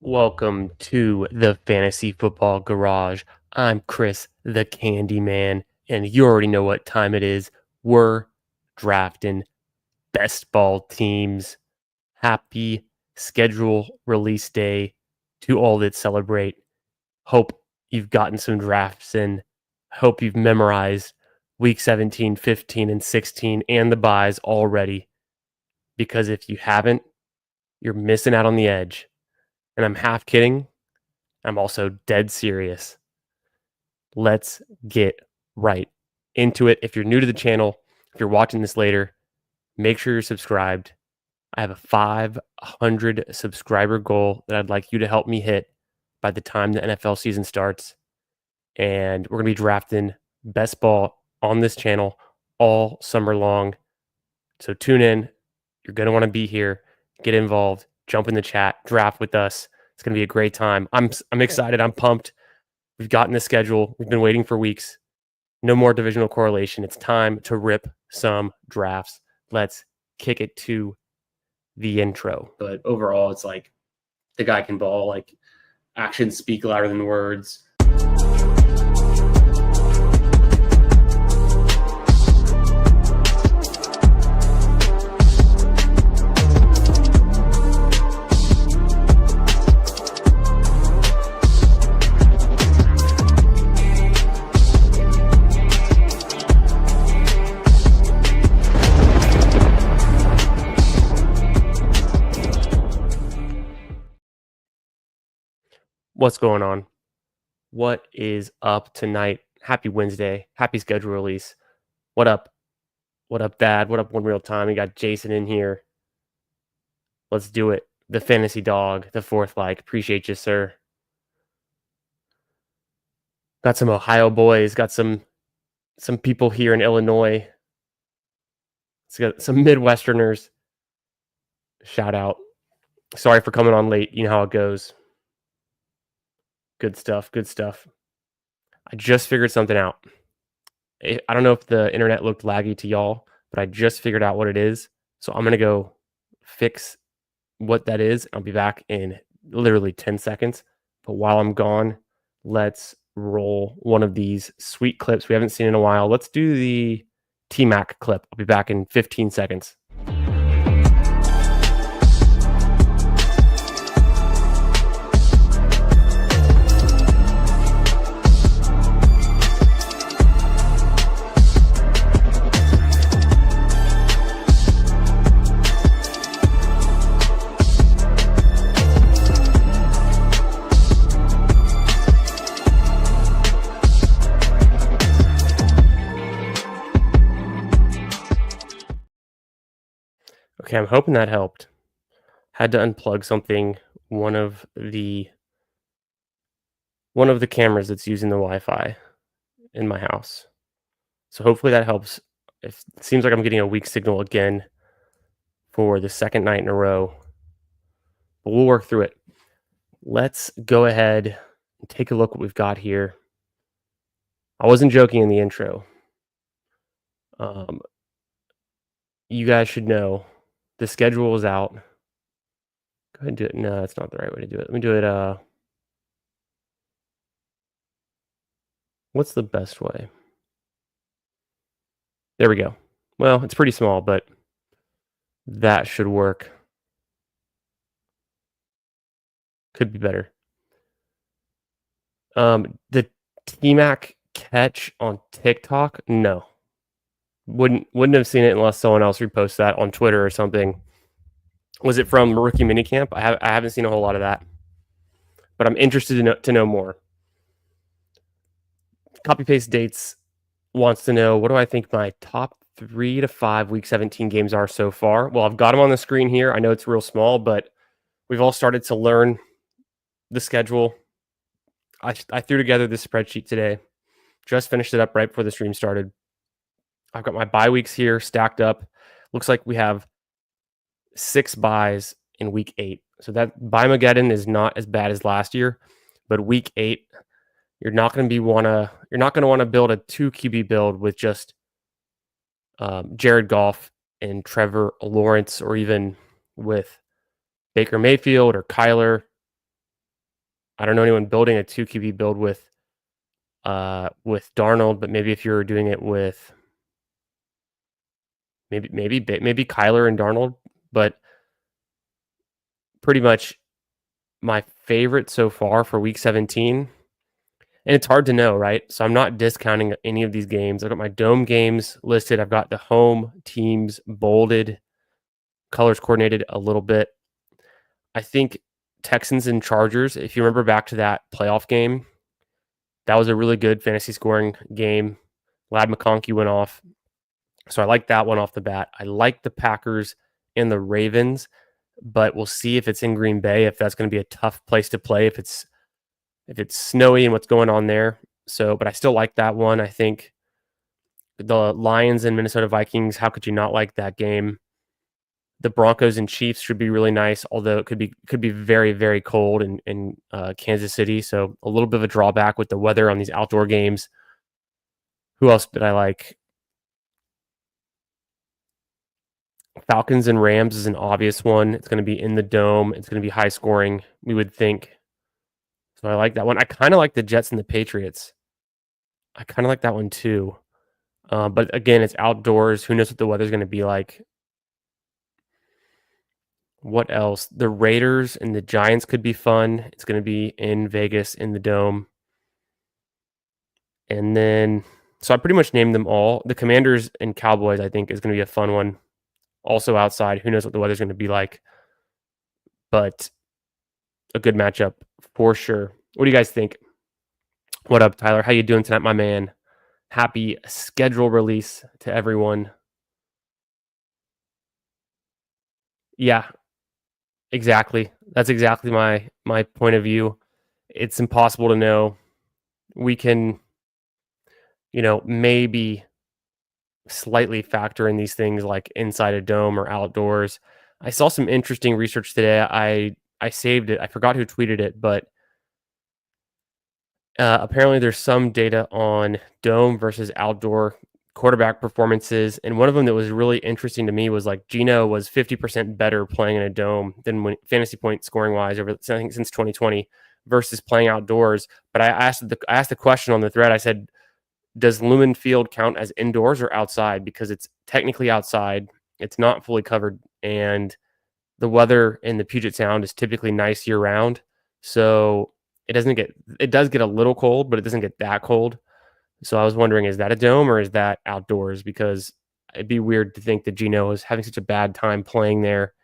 Welcome to the Fantasy Football Garage. I'm Chris, the Candy Man, and you already know what time it is. We're drafting best ball teams. Happy schedule release day to all that celebrate. Hope you've gotten some drafts in. Hope you've memorized week 17, 15, and 16 and the buys already. Because if you haven't, you're missing out on the edge. And I'm half kidding. I'm also dead serious. Let's get right into it. If you're new to the channel, if you're watching this later, make sure you're subscribed. I have a 500 subscriber goal that I'd like you to help me hit by the time the NFL season starts. And we're going to be drafting best ball on this channel all summer long. So tune in. You're going to want to be here. Get involved. Jump in the chat. Draft with us. It's going to be a great time. I'm excited. I'm pumped. We've gotten the schedule. We've been waiting for weeks. No more divisional correlation. It's time to rip some drafts. Let's kick it to the intro. But overall, it's like the guy can ball. Like actions speak louder than words. What's going on? What is up tonight? Happy Wednesday. Happy schedule release. What up? What up, Dad? What up, One Real Time? We got Jason in here. Let's do it. The fantasy dog, the fourth like. Appreciate you, sir. Got some Ohio boys. Got some people here in Illinois. It's got some Midwesterners. Shout out. Sorry for coming on late. You know how it goes. Good stuff. Good stuff. I just figured something out. I don't know if the internet looked laggy to y'all, but I just figured out what it is. So I'm going to go fix what that is. I'll be back in literally 10 seconds. But while I'm gone, let's roll one of these sweet clips we haven't seen in a while. Let's do the T-Mac clip. I'll be back in 15 seconds. Okay, I'm hoping that helped. Had to unplug something, one of the cameras that's using the Wi-Fi in my house. So hopefully that helps. It seems like I'm getting a weak signal again for the second night in a row. But we'll work through it. Let's go ahead and take a look what we've got here. I wasn't joking in the intro. You guys should know the schedule is out. Go ahead and do it. No, that's not the right way to do it. Let me do it. What's the best way? There we go. Well, it's pretty small, but that should work. Could be better. The T-Mac catch on TikTok? No. Wouldn't have seen it unless someone else reposts that on Twitter or something. Was it from Rookie Minicamp? I haven't seen a whole lot of that, but I'm interested to know more. Copy Paste Dates wants to know, what do I think my top 3 to 5 Week 17 games are so far? Well, I've got them on the screen here. I know it's real small, but we've all started to learn the schedule. I threw together this spreadsheet today. Just finished it up right before the stream started. I've got my bye weeks here stacked up. Looks like we have 6 buys in week 8. So that buy-mageddon is not as bad as last year, but week 8, you're not going to want to build a 2 QB build with just Jared Goff and Trevor Lawrence, or even with Baker Mayfield or Kyler. I don't know anyone building a 2 QB build with Darnold, but maybe if you're doing it with maybe Kyler and Darnold, but pretty much my favorite so far for week 17, and it's hard to know, right? So I'm not discounting any of these games. I've got my dome games listed. I've got the home teams bolded, colors coordinated a little bit. I think Texans and Chargers, if you remember back to that playoff game, that was a really good fantasy scoring game. Lad McConkey went off. So I like that one off the bat. I like the Packers and the Ravens, but we'll see if it's in Green Bay, if that's going to be a tough place to play, if it's snowy and what's going on there. So, but I still like that one. I think the Lions and Minnesota Vikings, how could you not like that game? The Broncos and Chiefs should be really nice, although it could be very, very cold in Kansas City. So a little bit of a drawback with the weather on these outdoor games. Who else did I like? Falcons and Rams is an obvious one. It's going to be in the dome. It's going to be high scoring, we would think. So I like that one. I kind of like the Jets and the Patriots. I kind of like that one too. But again, it's outdoors. Who knows what the weather's going to be like? What else? The Raiders and the Giants could be fun. It's going to be in Vegas in the dome. And then, so I pretty much named them all. The Commanders and Cowboys, I think, is going to be a fun one. Also outside. Who knows what the weather's going to be like? But a good matchup for sure. What do you guys think? What up, Tyler? How you doing tonight, my man? Happy schedule release to everyone. Yeah, exactly. That's exactly my point of view. It's impossible to know. We can, maybe slightly factor in these things like inside a dome or outdoors. I saw some interesting research today. I saved it. I forgot who tweeted it, but apparently there's some data on dome versus outdoor quarterback performances, and one of them that was really interesting to me was like Geno was 50% better playing in a dome than when fantasy point scoring wise over I think since 2020 versus playing outdoors. But I asked the question on the thread. I said, does Lumen Field count as indoors or outside? Because it's technically outside. It's not fully covered, and the weather in the Puget Sound is typically nice year round. So it does get a little cold, but it doesn't get that cold. So I was wondering, is that a dome or is that outdoors? Because it'd be weird to think that Geno is having such a bad time playing there,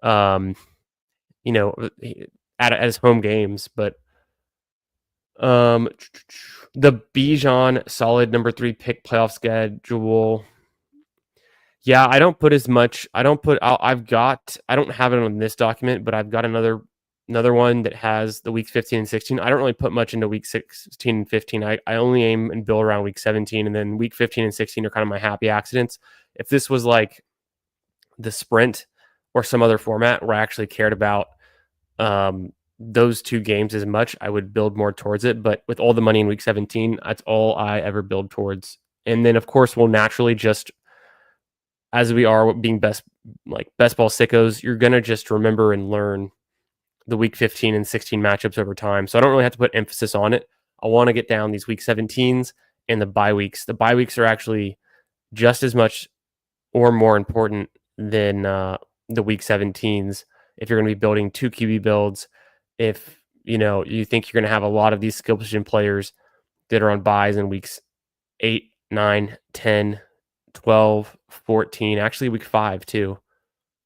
um, you know, at his home games. But um, the Bijan solid number 3 pick playoff schedule. Yeah, I don't put as much. I don't put. I don't have it on this document, but I've got another one that has the week 15 and 16. I don't really put much into week 16 and 15. I only aim and build around week 17, and then week 15 and 16 are kind of my happy accidents. If this was like the sprint or some other format where I actually cared about those two games as much, I would build more towards it. But with all the money in week 17, that's all I ever build towards. And then, of course, we'll naturally just, as we are being best ball sickos, you're going to just remember and learn the week 15 and 16 matchups over time. So I don't really have to put emphasis on it. I want to get down these week 17s and the bye weeks. The bye weeks are actually just as much or more important than the week 17s. If you're going to be building 2 QB builds, if you think you're going to have a lot of these skill position players that are on buys in weeks 8, 9, 10, 12, 14, actually week 5 too.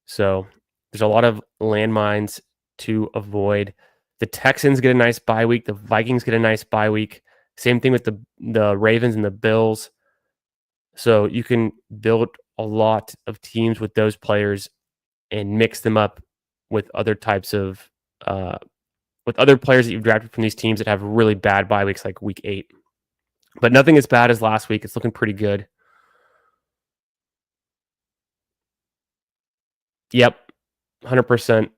So there's a lot of landmines to avoid. The Texans get a nice bye week. The Vikings get a nice bye week. Same thing with the Ravens and the Bills. So you can build a lot of teams with those players and mix them up with other types of with other players that you've drafted from these teams that have really bad bye weeks like week 8. But nothing as bad as last week. It's looking pretty good. Yep, 100%.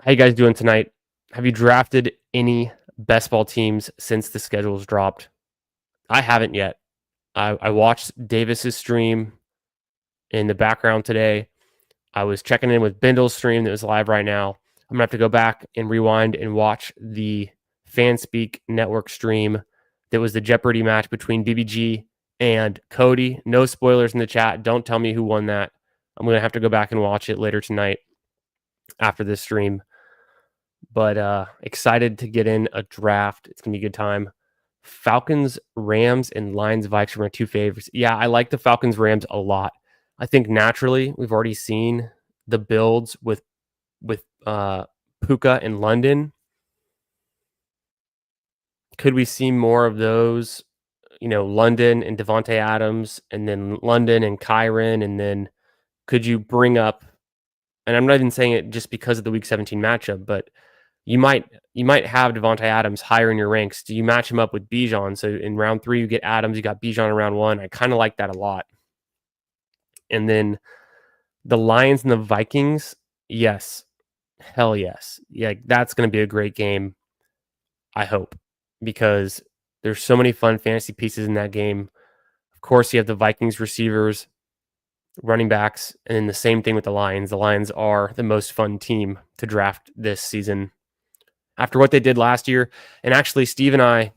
How you guys doing tonight? Have you drafted any best ball teams since the schedule's dropped? I haven't yet. I watched Davis's stream in the background today. I was checking in with BINDLES' stream that was live right now. I'm gonna have to go back and rewind and watch the Fanspeak network stream that was the Jeopardy match between BBG and Cody. No spoilers in the chat. Don't tell me who won that. I'm gonna have to go back and watch it later tonight after this stream. But excited to get in a draft. It's gonna be a good time. Falcons, Rams, and Lions, Vikes are my two favorites. Yeah, I like the Falcons, Rams a lot. I think naturally we've already seen the builds with Puka in London. Could we see more of those? London and Devontae Adams, and then London and Kyron, and then could you bring up? And I'm not even saying it just because of the Week 17 matchup, but you might have Devontae Adams higher in your ranks. Do you match him up with Bijan? So in round 3, you get Adams, you got Bijan in round 1. I kind of like that a lot. And then the Lions and the Vikings, yes, hell yes, yeah, that's going to be a great game. I hope, because there's so many fun fantasy pieces in that game. Of course, you have the Vikings receivers, running backs, and then the same thing with the Lions. The Lions are the most fun team to draft this season after what they did last year. And actually, Steve from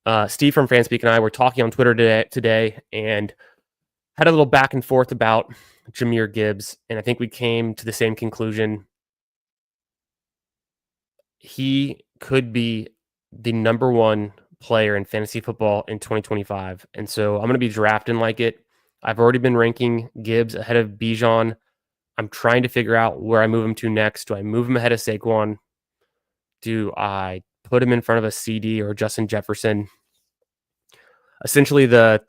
Fanspeak and I were talking on Twitter today and had a little back and forth about Jahmyr Gibbs, and I think we came to the same conclusion. He could be the number one player in fantasy football in 2025. And so I'm going to be drafting like it. I've already been ranking Gibbs ahead of Bijan. I'm trying to figure out where I move him to next. Do I move him ahead of Saquon? Do I put him in front of a CD or Justin Jefferson? Essentially, the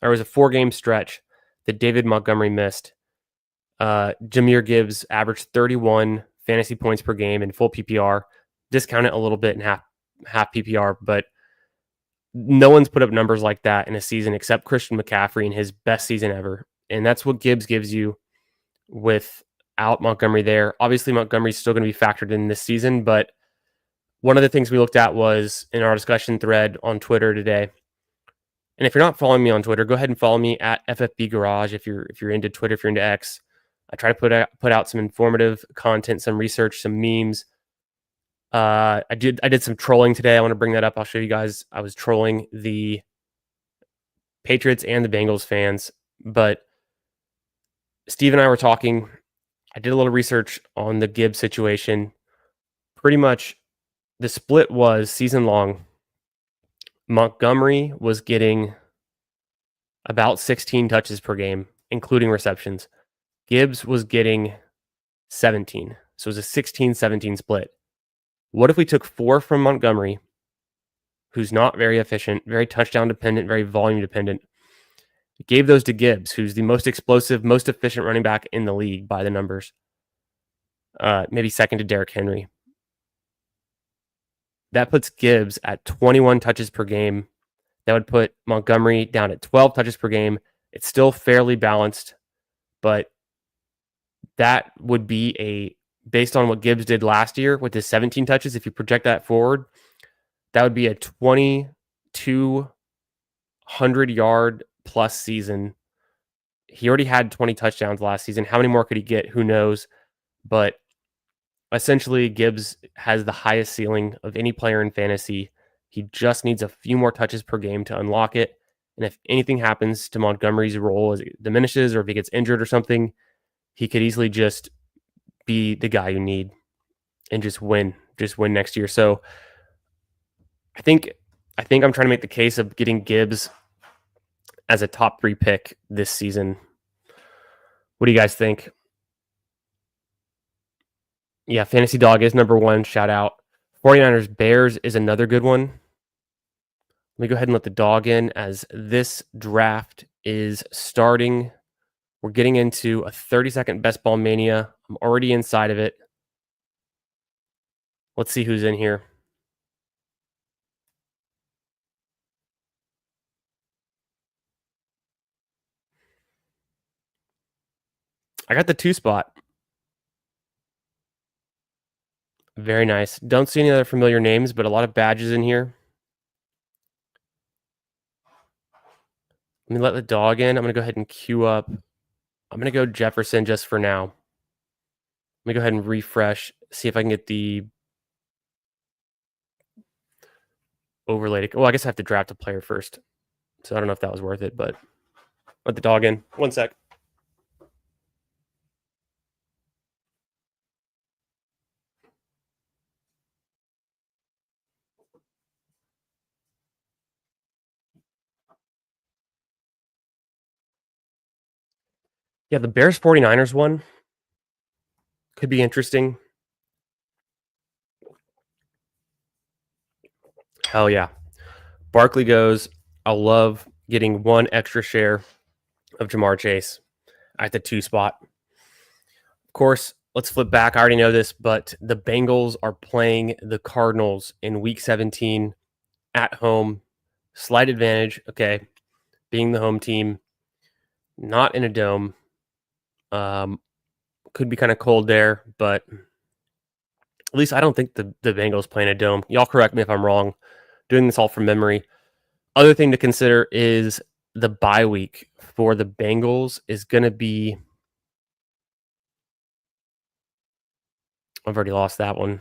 4-game stretch that David Montgomery missed. Jahmyr Gibbs averaged 31 fantasy points per game in full PPR. Discount it a little bit in half PPR, but no one's put up numbers like that in a season except Christian McCaffrey in his best season ever. And that's what Gibbs gives you without Montgomery there. Obviously, Montgomery's still going to be factored in this season, but one of the things we looked at was in our discussion thread on Twitter today. And if you're not following me on Twitter, go ahead and follow me at FFB Garage if you're into Twitter, if you're into X. I try to put out some informative content, some research, some memes. I did some trolling today. I want to bring that up. I'll show you guys. I was trolling the Patriots and the Bengals fans, but Steve and I were talking. I did a little research on the Gibbs situation. Pretty much the split was season long. Montgomery was getting about 16 touches per game, including receptions. Gibbs was getting 17. So it was a 16-17 split. What if we took 4 from Montgomery, who's not very efficient, very touchdown dependent, very volume dependent, gave those to Gibbs, who's the most explosive, most efficient running back in the league by the numbers, maybe second to Derrick Henry. That puts Gibbs at 21 touches per game. That would put Montgomery down at 12 touches per game. It's still fairly balanced, but that would be based on what Gibbs did last year with his 17 touches, if you project that forward, that would be a 2,200-yard plus season. He already had 20 touchdowns last season. How many more could he get? Who knows? But essentially, Gibbs has the highest ceiling of any player in fantasy. He just needs a few more touches per game to unlock it. And if anything happens to Montgomery's role as it diminishes, or if he gets injured or something, he could easily just be the guy you need and just win next year. So I think I'm trying to make the case of getting Gibbs as a top 3 pick this season. What do you guys think? Yeah, Fantasy Dog is number 1. Shout out. 49ers Bears is another good one. Let me go ahead and let the dog in as this draft is starting. We're getting into a 30-second best ball mania. I'm already inside of it. Let's see who's in here. I got the 2 spot. Very nice. Don't see any other familiar names, but a lot of badges in here. Let me let the dog in. I'm going to go ahead and queue up. I'm going to go Jefferson just for now. I'm me go ahead and refresh, see if I can get the overlay. Well, I guess I have to draft a player first. So I don't know if that was worth it, but let the dog in. 1 sec. Yeah, the Bears 49ers one could be interesting. Hell yeah. Barkley goes. I love getting one extra share of Jamar Chase at the 2 spot. Of course, let's flip back. I already know this, but the Bengals are playing the Cardinals in week 17 at home. Slight advantage, okay, being the home team, not in a dome. Could be kind of cold there, but at least I don't think the Bengals play in a dome. Y'all correct me if I'm wrong. Doing this all from memory. Other thing to consider is the bye week for the Bengals is going to be. I've already lost that one.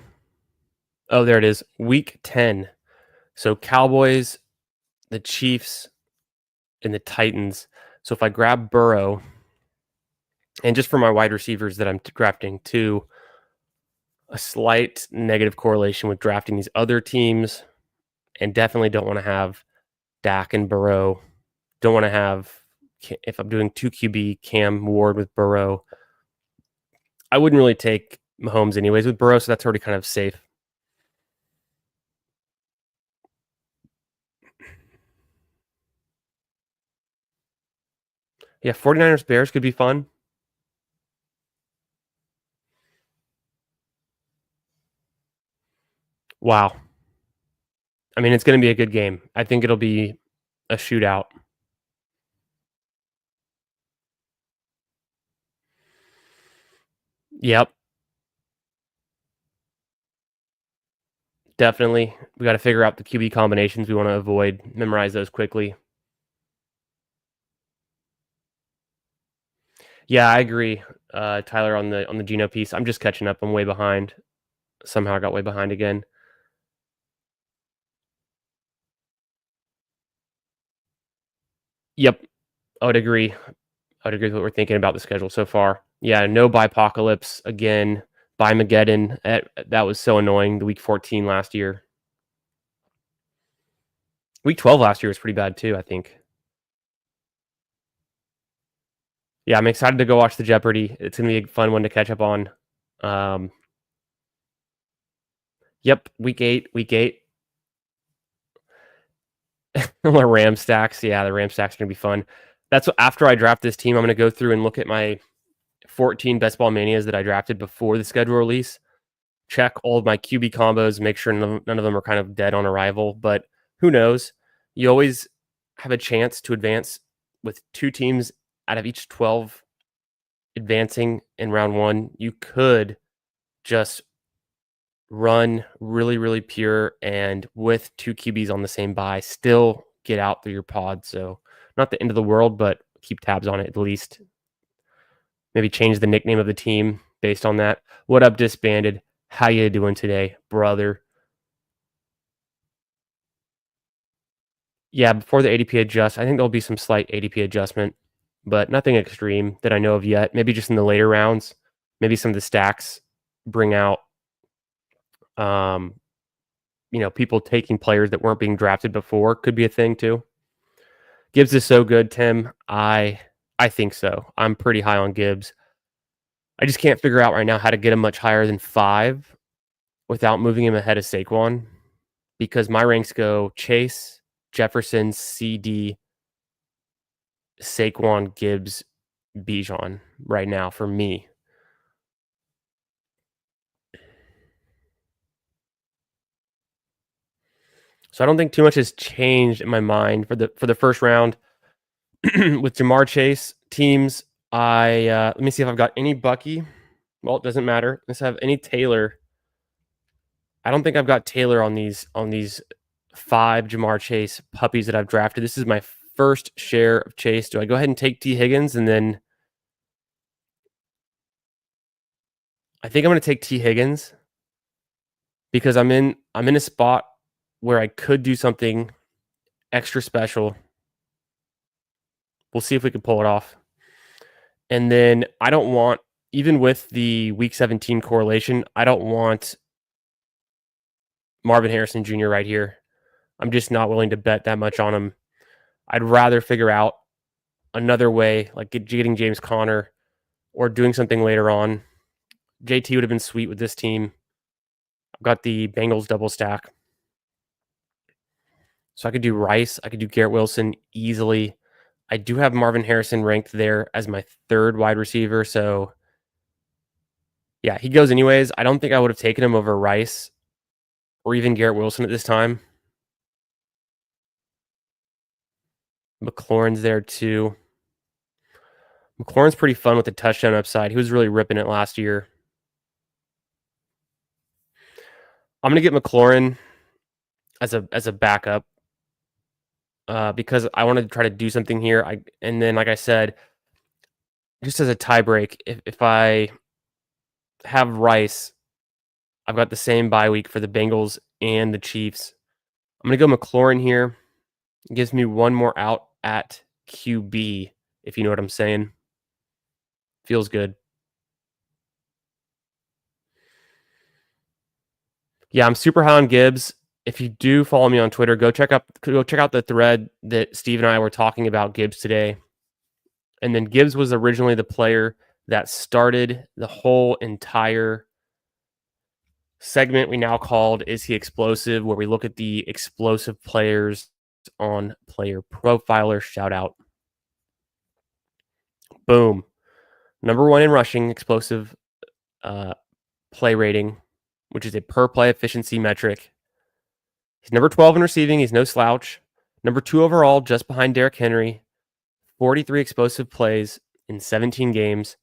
Oh, there it is. Week 10. So Cowboys, the Chiefs, and the Titans. So if I grab Burrow, and just for my wide receivers that I'm drafting too, a slight negative correlation with drafting these other teams, and definitely don't want to have Dak and Burrow. Don't want to have, if I'm doing 2 QB, Cam Ward with Burrow. I wouldn't really take Mahomes anyways with Burrow, so that's already kind of safe. Yeah, 49ers Bears could be fun. Wow. I mean, it's going to be a good game. I think it'll be a shootout. Yep, definitely. We got to figure out the QB combinations we want to avoid, memorize those quickly. Yeah, I agree, Tyler, on the Geno piece. I'm just catching up. I'm way behind. Somehow I got way behind again. Yep, I would agree. I would agree with what we're thinking about the schedule so far. Yeah, no Bipocalypse again. Bimageddon. That was so annoying. The week 14 last year. Week 12 last year was pretty bad too, I think. Yeah, I'm excited to go watch the Jeopardy. It's going to be a fun one to catch up on. Um, yep, week 8. The Ram stacks. Yeah, the Ram stacks are going to be fun. That's what, after I draft this team, I'm going to go through and look at my 14 best ball manias that I drafted before the schedule release. Check all of my QB combos, make sure none of them are kind of dead on arrival. But who knows? You always have a chance to advance with 2 teams out of each 12 advancing in round 1. You could just run really, really pure and with 2 QBs on the same buy, still get out through your pod. So not the end of the world, but keep tabs on it at least. Maybe change the nickname of the team based on that. What up, Disbanded? How you doing today, brother? Yeah, before the ADP adjust, I think there'll be some slight ADP adjustment, but nothing extreme that I know of yet. Maybe just in the later rounds. Maybe some of the stacks bring out um, people taking players that weren't being drafted before could be a thing too. Gibbs is so good, Tim. I think so. I'm pretty high on Gibbs. I just can't figure out right now how to get him much higher than 5 without moving him ahead of Saquon, because my ranks go Chase, Jefferson, CD, Saquon, Gibbs, Bijan right now for me. So I don't think too much has changed in my mind for the first round. With Jamar Chase teams, I let me see if I've got any Bucky. Well, it doesn't matter. Let's have any Taylor. I don't think I've got Taylor on these 5 Jamar Chase puppies that I've drafted. This is my first share of Chase. Do I go ahead and take T Higgins and then I think I'm gonna take T. Higgins because I'm in a spot where I could do something extra special. We'll see if we can pull it off. And then I don't want, even with the week 17 correlation, I don't want Marvin Harrison Jr. right here. I'm just not willing to bet that much on him. I'd rather figure out another way, like getting James Conner or doing something later on. JT would have been sweet with this team. I've got the Bengals double stack. So I could do Rice. I could do Garrett Wilson easily. I do have Marvin Harrison ranked there as my third wide receiver. So yeah, he goes anyways. I don't think I would have taken him over Rice or even Garrett Wilson at this time. McLaurin's there too. McLaurin's pretty fun with the touchdown upside. He was really ripping it last year. I'm gonna get McLaurin as a backup because I want to try to do something here. And then like I said, just as a tie break, if I have Rice, I've got the same bye week for the Bengals and the Chiefs. I'm gonna go McLaurin here. It gives me one more out at QB, if you know what I'm saying. Feels good. Yeah, I'm super high on Gibbs. If you do follow me on Twitter, go check out the thread that Steve and I were talking about Gibbs today. And then Gibbs was originally the player that started the whole entire segment we now called Is He Explosive, where we look at the explosive players on Player Profiler. Shout out. Boom. Number one in rushing, explosive play rating, which is a per play efficiency metric. He's number 12 in receiving. He's no slouch. Number 2 overall, just behind Derrick Henry. 43 explosive plays in 17 games.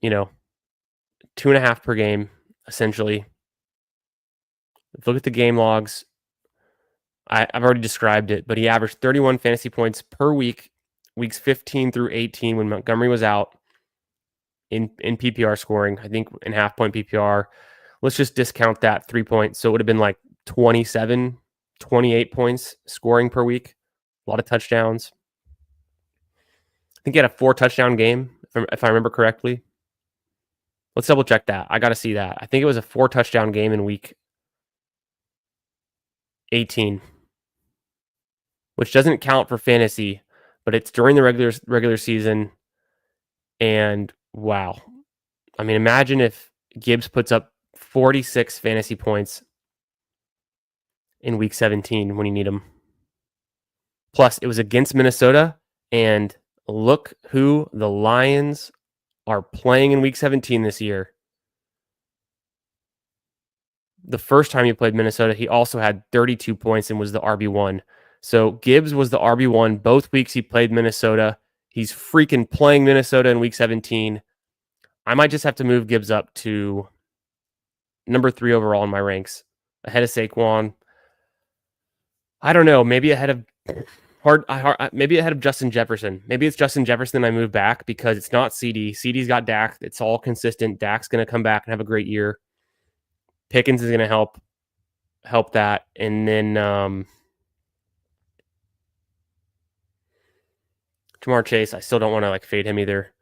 2.5 per game, essentially. Look at the game logs. I've already described it, but he averaged 31 fantasy points per week, weeks 15 through 18 when Montgomery was out in PPR scoring, I think in half point PPR. Let's just discount that 3 points. So it would have been like 27, 28 points scoring per week. A lot of touchdowns. I think he had a 4 touchdown game, if I remember correctly. Let's double check that. I got to see that. I think it was a 4 touchdown game in week 18, which doesn't count for fantasy, but it's during the regular season. And wow. I mean, imagine if Gibbs puts up 46 fantasy points in week 17 when you need them. Plus, it was against Minnesota, and look who the Lions are playing in week 17 this year. The first time he played Minnesota, he also had 32 points and was the RB1. So Gibbs was the RB1 both weeks he played Minnesota. He's freaking playing Minnesota in week 17. I might just have to move Gibbs up to number 3 overall in my ranks, ahead of Saquon. I don't know, maybe ahead of maybe ahead of Justin Jefferson. Maybe it's Justin Jefferson I move back because it's not CD. CD's got Dak. It's all consistent. Dak's going to come back and have a great year. Pickens is going to help that. And then Jamar Chase, I still don't want to fade him either.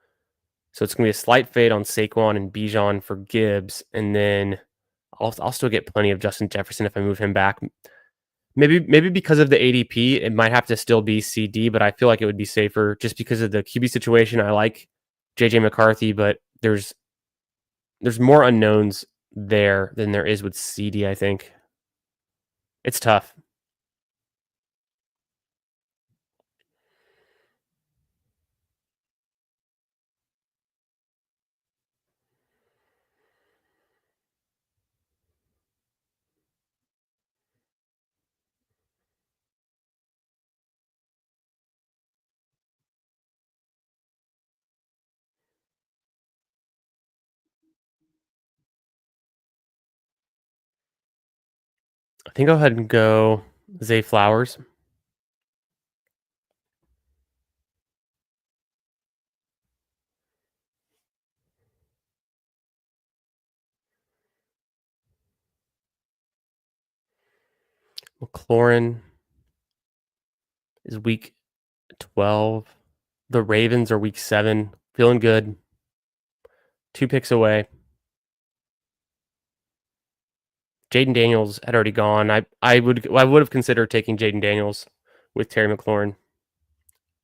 So it's going to be a slight fade on Saquon and Bijan for Gibbs. And then I'll still get plenty of Justin Jefferson if I move him back. Maybe because of the ADP, it might have to still be CD, but I feel like it would be safer just because of the QB situation. I like JJ McCarthy, but there's more unknowns there than there is with CD, I think. It's tough. I think I'll go ahead and go Zay Flowers. McLaurin is week 12. The Ravens are week 7. Feeling good. 2 picks away. Jaden Daniels had already gone. I would have considered taking Jaden Daniels with Terry McLaurin.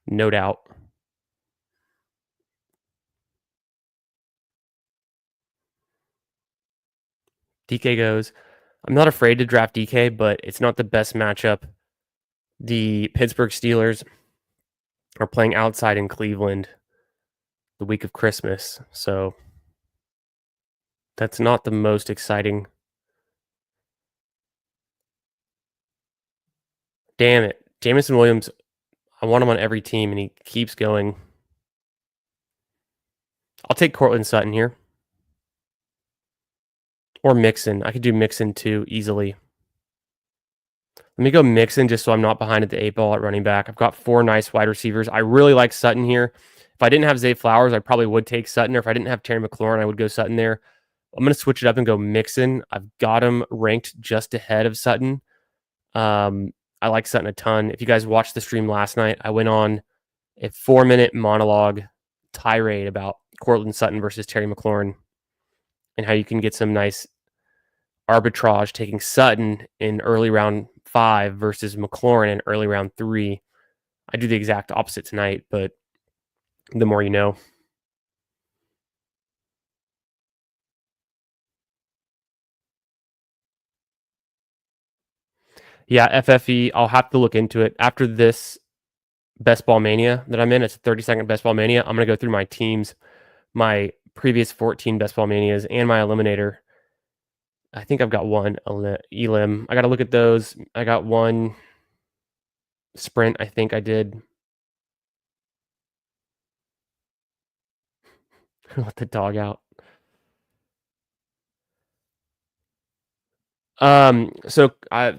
No doubt. DK goes. I'm not afraid to draft DK, but it's not the best matchup. The Pittsburgh Steelers are playing outside in Cleveland the week of Christmas, so that's not the most exciting. Damn it. Jameson Williams, I want him on every team, and he keeps going. I'll take Cortland Sutton here. Or Mixon. I could do Mixon too, easily. Let me go Mixon just so I'm not behind at the 8 ball at running back. I've got 4 nice wide receivers. I really like Sutton here. If I didn't have Zay Flowers, I probably would take Sutton. Or if I didn't have Terry McLaurin, I would go Sutton there. I'm going to switch it up and go Mixon. I've got him ranked just ahead of Sutton. I like Sutton a ton. If you guys watched the stream last night, I went on a 4-minute monologue tirade about Cortland Sutton versus Terry McLaurin and how you can get some nice arbitrage taking Sutton in early round 5 versus McLaurin in early round 3. I do the exact opposite tonight, but the more you know. Yeah, FFE, I'll have to look into it. After this Best Ball Mania that I'm in, it's a 30-second Best Ball Mania. I'm going to go through my teams, my previous 14 Best Ball Manias, and my Eliminator. I think I've got one Elim. I got to look at those. I got one Sprint, I think I did. Let the dog out. So I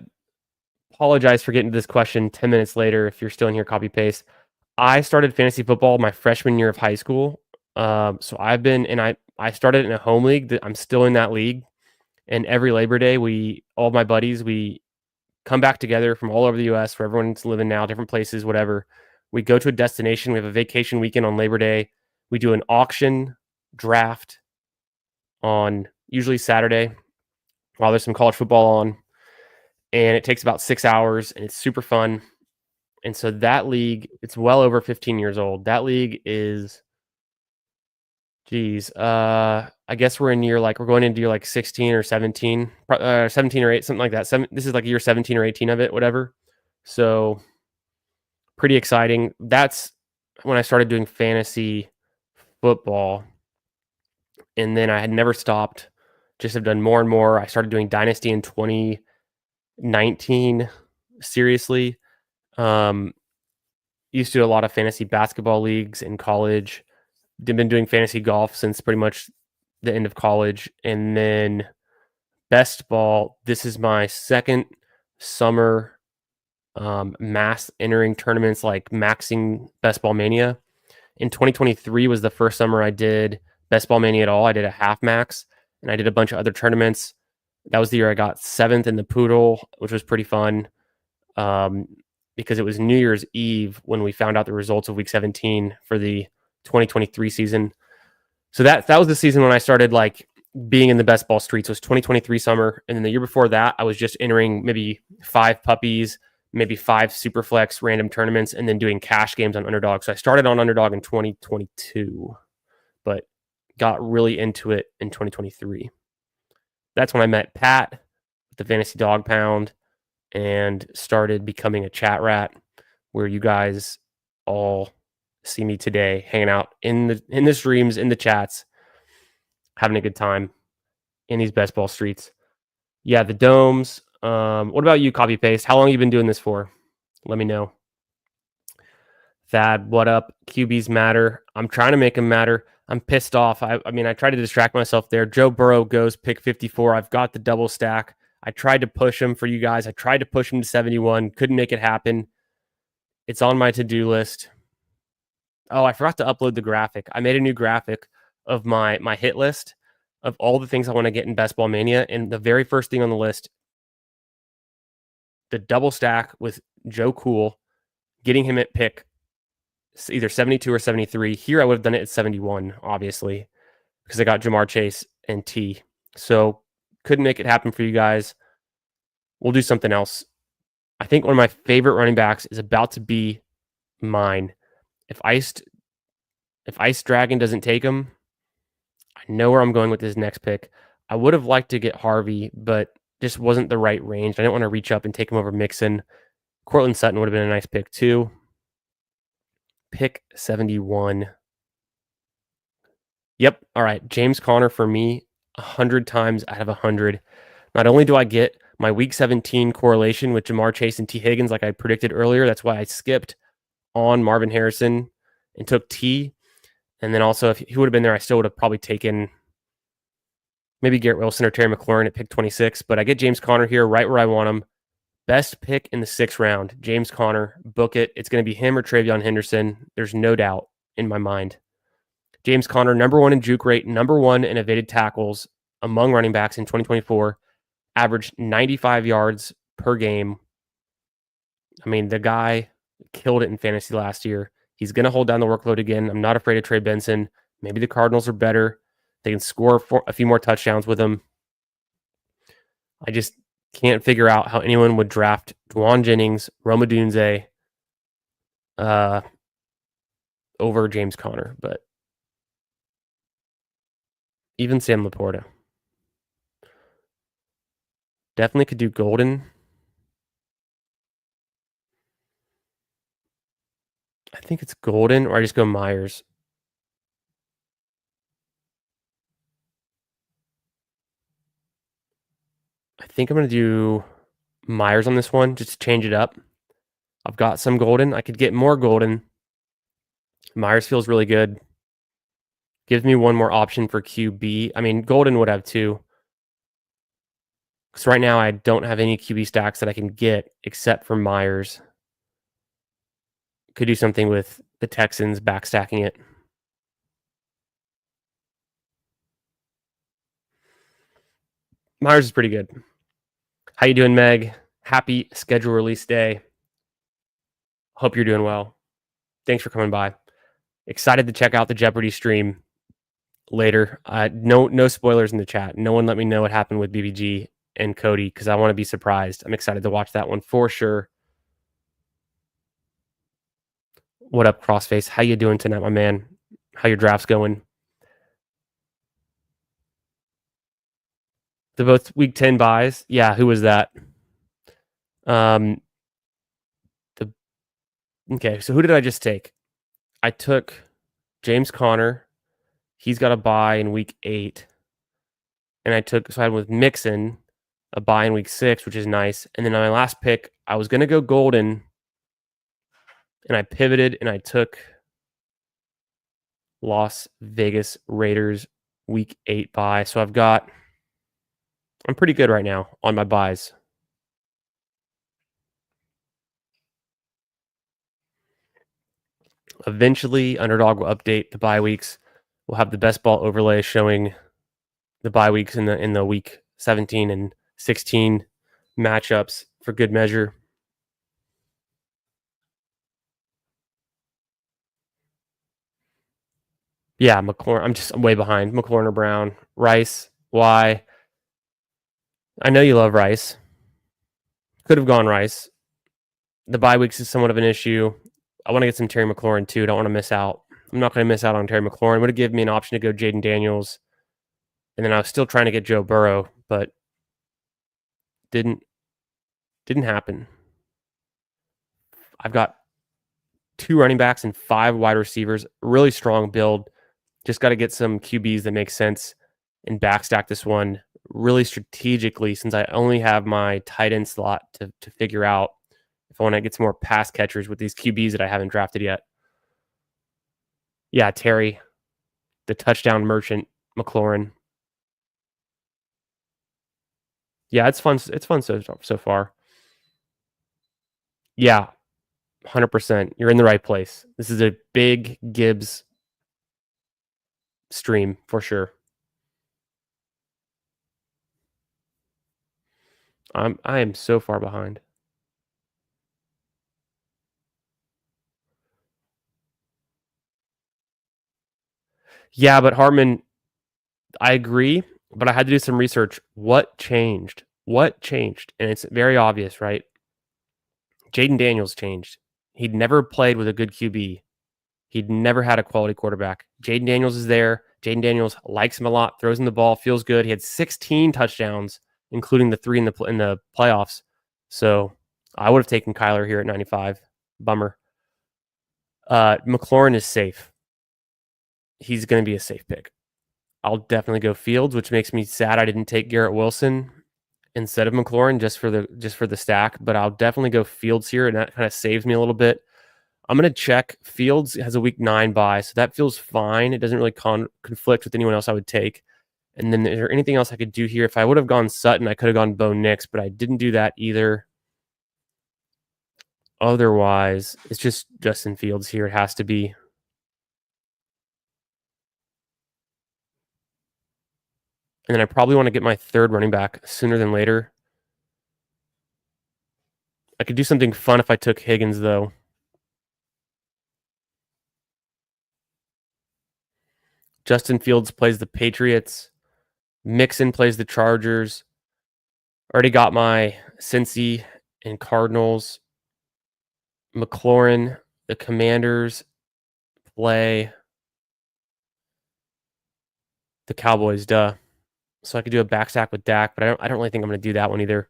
apologize for getting to this question 10 minutes later. If you're still in here, copy paste. I started fantasy football my freshman year of high school. So I've been, and I started in a home league. I'm still in that league. And every Labor Day, all my buddies, we come back together from all over the U.S. where everyone's living now, different places, whatever. We go to a destination. We have a vacation weekend on Labor Day. We do an auction draft on usually Saturday while there's some college football on. And it takes about 6 hours, and it's super fun. And so that league, it's well over 15 years old. That league is, I guess we're going into year 16 or 17, 17 or 8, something like that. This is like year 17 or 18 of it, whatever. So pretty exciting. That's when I started doing fantasy football. And then I had never stopped, just have done more and more. I started doing Dynasty in 2019, seriously. Used to do a lot of fantasy basketball leagues in college. Been doing fantasy golf since pretty much the end of college. And then best ball, this is my second summer mass entering tournaments, like maxing Best Ball Mania. In 2023 was the first summer I did Best Ball Mania at all. I did a half max, and I did a bunch of other tournaments. That was the year I got 7th in the Poodle, which was pretty fun. Because it was New Year's Eve when we found out the results of week 17 for the 2023 season. So that was the season when I started being in the best ball streets. It was 2023 summer. And then the year before that, I was just entering maybe 5 puppies, maybe 5 super flex random tournaments, and then doing cash games on Underdog. So I started on Underdog in 2022, but got really into it in 2023. That's when I met Pat at the Fantasy Dog Pound and started becoming a chat rat, where you guys all see me today hanging out in the streams, in the chats, having a good time in these best ball streets. Yeah, the domes. What about you, copy paste? How long have you been doing this for? Let me know. Thad, what up? QBs matter. I'm trying to make them matter. I'm pissed off. I mean, I tried to distract myself there. Joe Burrow goes pick 54. I've got the double stack. I tried to push him for you guys. I tried to push him to 71. Couldn't make it happen. It's on my to-do list. Oh, I forgot to upload the graphic. I made a new graphic of my hit list of all the things I want to get in Best Ball Mania. And the very first thing on the list the double stack with Joe Cool, getting him at pick either 72 or 73. Here I would have done it at 71, obviously, because I got Jamar Chase and T. So couldn't make it happen for you guys. We'll do something else. I think one of my favorite running backs is about to be mine. If Ice Dragon doesn't take him, I know where I'm going with this next pick. I would have liked to get Harvey, but just wasn't the right range. I didn't want to reach up and take him over Mixon. Cortland Sutton would have been a nice pick too. Pick 71. Yep. All right. James Conner for me, 100 times out of 100. Not only do I get my week 17 correlation with Jamar Chase and T. Higgins, like I predicted earlier, that's why I skipped on Marvin Harrison and took T. And then also, if he would have been there, I still would have probably taken maybe Garrett Wilson or Terry McLaurin at pick 26. But I get James Conner here right where I want him. Best pick in the 6th round, James Conner. Book it. It's going to be him or Travion Henderson. There's no doubt in my mind. James Conner, number 1 in juke rate, number 1 in evaded tackles among running backs in 2024, averaged 95 yards per game. I mean, the guy killed it in fantasy last year. He's going to hold down the workload again. I'm not afraid of Trey Benson. Maybe the Cardinals are better. They can score a few more touchdowns with him. I just can't figure out how anyone would draft Dwan Jennings, Rome Odunze over James Conner, but even Sam Laporta. Definitely could do Golden. I think it's Golden, or I just go Myers. I think I'm going to do Myers on this one, just to change it up. I've got some Golden. I could get more Golden. Myers feels really good. Gives me one more option for QB. I mean, Golden would have 2. Because right now I don't have any QB stacks that I can get except for Myers. Could do something with the Texans backstacking it. Myers is pretty good. How you doing, Meg? Happy schedule release day. Hope you're doing well. Thanks for coming by. Excited to check out the Jeopardy stream later. No spoilers in the chat. No one let me know what happened with BBG and Cody because I want to be surprised. I'm excited to watch that one for sure. What up, Crossface? How you doing tonight, my man? How your drafts going? The both week 10 buys. Yeah, who was that? Okay, so who did I just take? I took James Conner. He's got a bye in week 8. And I had with Mixon, a bye in week 6, which is nice. And then on my last pick, I was going to go Golden. And I pivoted and I took Las Vegas Raiders week 8 bye. So I'm pretty good right now on my buys. Eventually, Underdog will update the bye weeks. We'll have the best ball overlay showing the bye weeks in the week 17 and 16 matchups for good measure. Yeah, McLaurin. I'm way behind. McLaurin or Brown. Rice. Why? I know you love Rice. Could have gone Rice. The bye weeks is somewhat of an issue. I want to get some Terry McLaurin too. Don't want to miss out. I'm not going to miss out on Terry McLaurin. Would have given me an option to go Jaden Daniels. And then I was still trying to get Joe Burrow, but didn't happen. I've got 2 running backs and 5 wide receivers. Really strong build. Just got to get some QBs that make sense and backstack this one really strategically since I only have my tight end slot to figure out if I want to get some more pass catchers with these QBs that I haven't drafted yet. Yeah, Terry, the touchdown merchant, McLaurin. Yeah, it's fun. It's fun so far. Yeah, 100%. You're in the right place. This is a big Gibbs stream for sure. I am so far behind. Yeah, but Hartman, I agree, but I had to do some research. What changed? What changed? And it's very obvious, right? Jaden Daniels changed. He'd never played with a good QB. He'd never had a quality quarterback. Jaden Daniels is there. Jaden Daniels likes him a lot, throws in the ball, feels good. He had 16 touchdowns, including the 3 in the playoffs. So I would have taken Kyler here at 95. Bummer. McLaurin is safe. He's going to be a safe pick. I'll definitely go Fields, which makes me sad I didn't take Garrett Wilson instead of McLaurin just for the stack. But I'll definitely go Fields here, and that kind of saves me a little bit. I'm going to check. Fields has a week 9 bye, so that feels fine. It doesn't really conflict with anyone else I would take. And then is there anything else I could do here? If I would have gone Sutton, I could have gone Bo Nix, but I didn't do that either. Otherwise, it's just Justin Fields here. It has to be. And then I probably want to get my third running back sooner than later. I could do something fun if I took Higgins, though. Justin Fields plays the Patriots. Mixon plays the Chargers. Already got my Cincy and Cardinals. McLaurin, the Commanders play the Cowboys, duh. So I could do a back stack with Dak, but I don't really think I'm going to do that one either.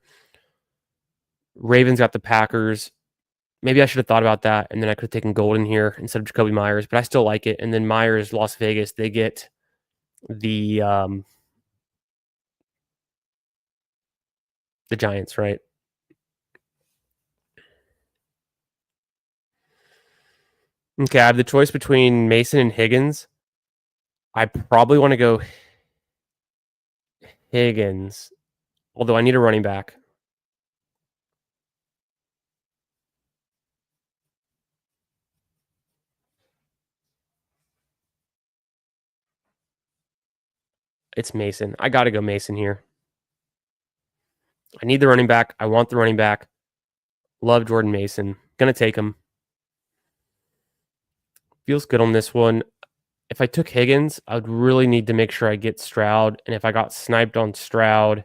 Ravens got the Packers. Maybe I should have thought about that, and then I could have taken Golden here instead of Jacoby Myers, but I still like it. And then Myers, Las Vegas, they get the Giants, right? Okay, I have the choice between Mason and Higgins. I probably want to go Higgins, although I need a running back. It's Mason. I got to go Mason here. I need the running back. I want the running back. Love Jordan Mason. Gonna take him. Feels good on this one. If I took Higgins, I would really need to make sure I get Stroud. And if I got sniped on Stroud,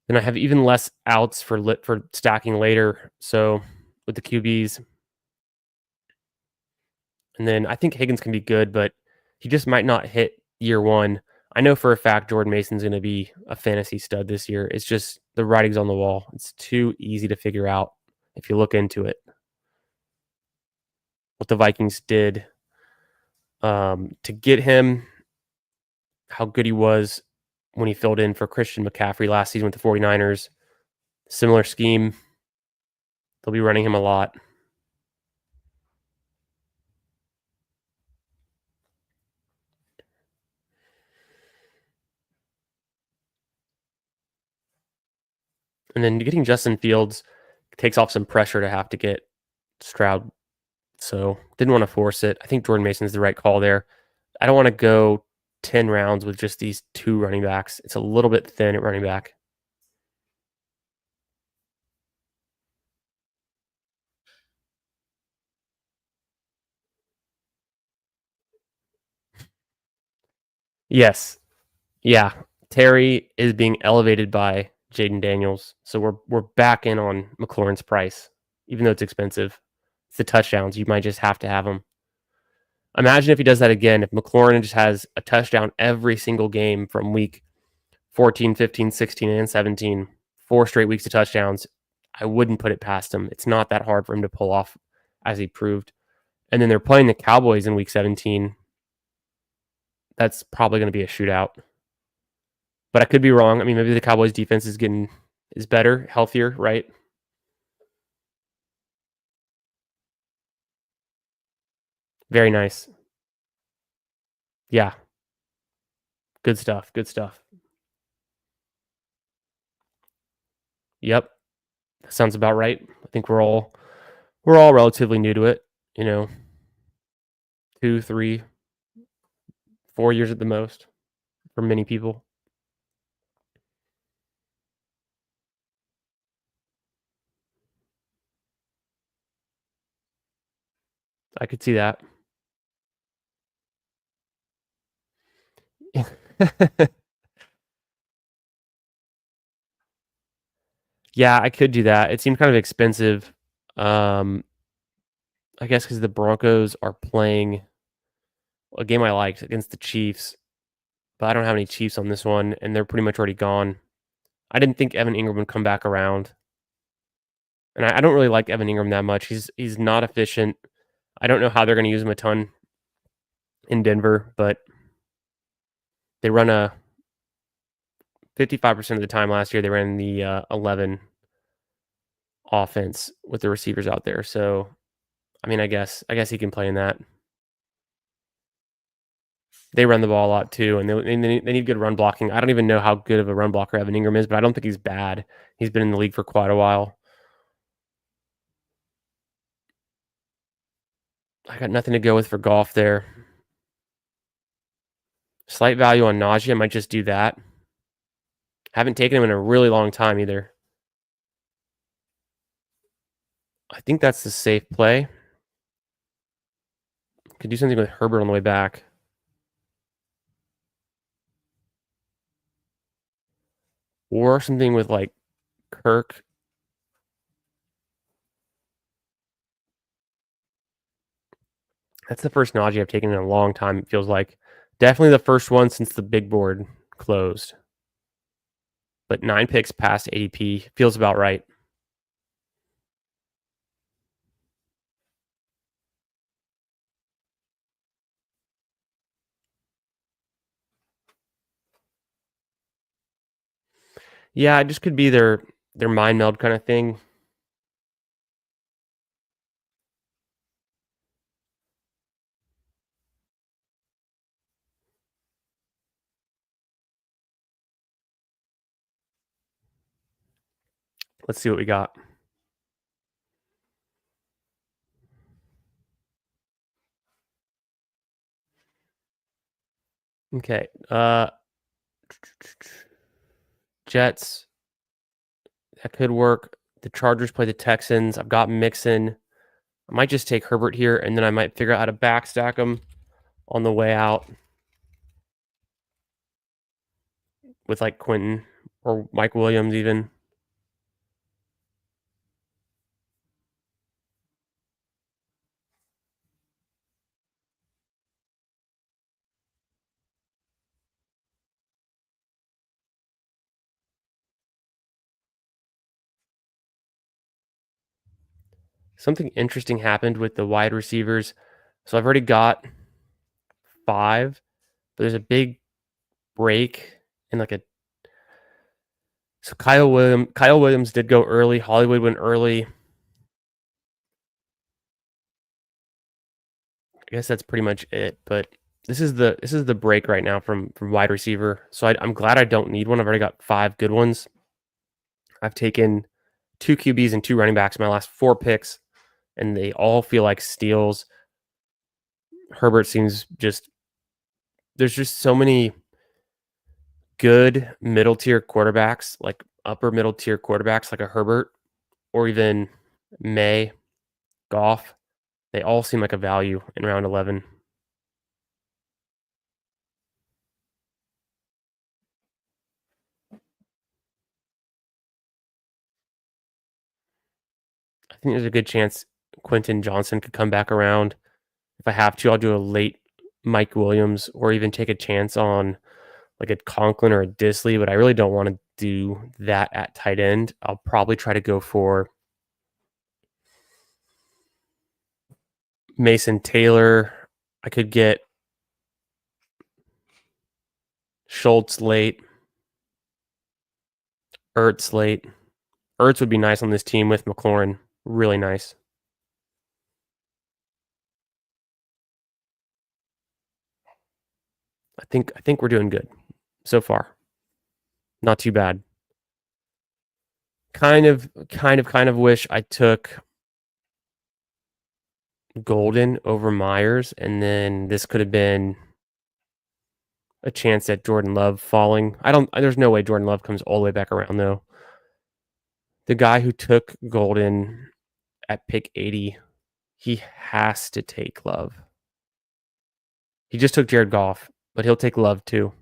then I have even less outs for stacking later. So with the QBs, and then I think Higgins can be good, but he just might not hit year one. I know for a fact Jordan Mason's going to be a fantasy stud this year. It's just the writing's on the wall. It's too easy to figure out if you look into it. What the Vikings did to get him, how good he was when he filled in for Christian McCaffrey last season with the 49ers. Similar scheme. They'll be running him a lot. And then getting Justin Fields takes off some pressure to have to get Stroud. So didn't want to force it. I think Jordan Mason's the right call there. I don't want to go 10 rounds with just these 2 running backs. It's a little bit thin at running back. Yes. Yeah. Terry is being elevated by Jaden Daniels. So we're back in on McLaurin's price, even though it's expensive. It's the touchdowns. You might just have to have them. Imagine if he does that again. If McLaurin just has a touchdown every single game from week 14, 15, 16, and 17, 4 straight weeks of touchdowns, I wouldn't put it past him. It's not that hard for him to pull off, as he proved. And then they're playing the Cowboys in week 17. That's probably going to be a shootout. But I could be wrong. I mean, maybe the Cowboys defense is better, healthier, right? Very nice. Yeah. Good stuff. Good stuff. Yep. That sounds about right. I think we're all relatively new to it, you know, 2, 3, 4 years at the most for many people. I could see that. Yeah, I could do that. It seemed kind of expensive. Um, I guess because the Broncos are playing a game I liked against the Chiefs, but I don't have any Chiefs on this one, and they're pretty much already gone. I didn't think Evan Ingram would come back around, and I don't really like Evan Ingram that much. He's not efficient. I don't know how they're going to use him a ton in Denver, but they run a 55% of the time last year. They ran the 11 offense with the receivers out there. So I mean, I guess he can play in that. They run the ball a lot too, and they need good run blocking. I don't even know how good of a run blocker Evan Ingram is, but I don't think he's bad. He's been in the league for quite a while. I got nothing to go with for golf there. Slight value on Najee. I might just do that. Haven't taken him in a really long time either. I think that's the safe play. Could do something with Herbert on the way back. Or something with like Kirk. That's the first Najee I've taken in a long time, it feels like. Definitely the first one since the big board closed. But 9 picks past ADP feels about right. Yeah, it just could be their mind meld kind of thing. Let's see what we got. Okay. Jets. That could work. The Chargers play the Texans. I've got Mixon. I might just take Herbert here, and then I might figure out how to backstack him on the way out with like Quentin or Mike Williams even. Something interesting happened with the wide receivers. So I've already got 5, but there's a big break in like a. So Kyle Williams did go early. Hollywood went early. I guess that's pretty much it. But this is the break right now from wide receiver. So I'm glad I don't need one. I've already got 5 good ones. I've taken 2 QBs and 2 running backs in my last 4 picks, and they all feel like steals. Herbert seems just there's just so many good middle tier quarterbacks, like upper middle tier quarterbacks, like a Herbert or even May, Goff. They all seem like a value in round 11. I think there's a good chance Quentin Johnson could come back around. If I have to, I'll do a late Mike Williams or even take a chance on like a Conklin or a Disley, but I really don't want to do that at tight end. I'll probably try to go for Mason Taylor. I could get Schultz late, Ertz late. Ertz would be nice on this team with McLaurin. Really nice. I think we're doing good so far. Not too bad. Kind of wish I took Golden over Myers, and then this could have been a chance at Jordan Love falling. There's no way Jordan Love comes all the way back around though. The guy who took Golden at pick 80, he has to take Love. He just took Jared Goff, but he'll take Love too.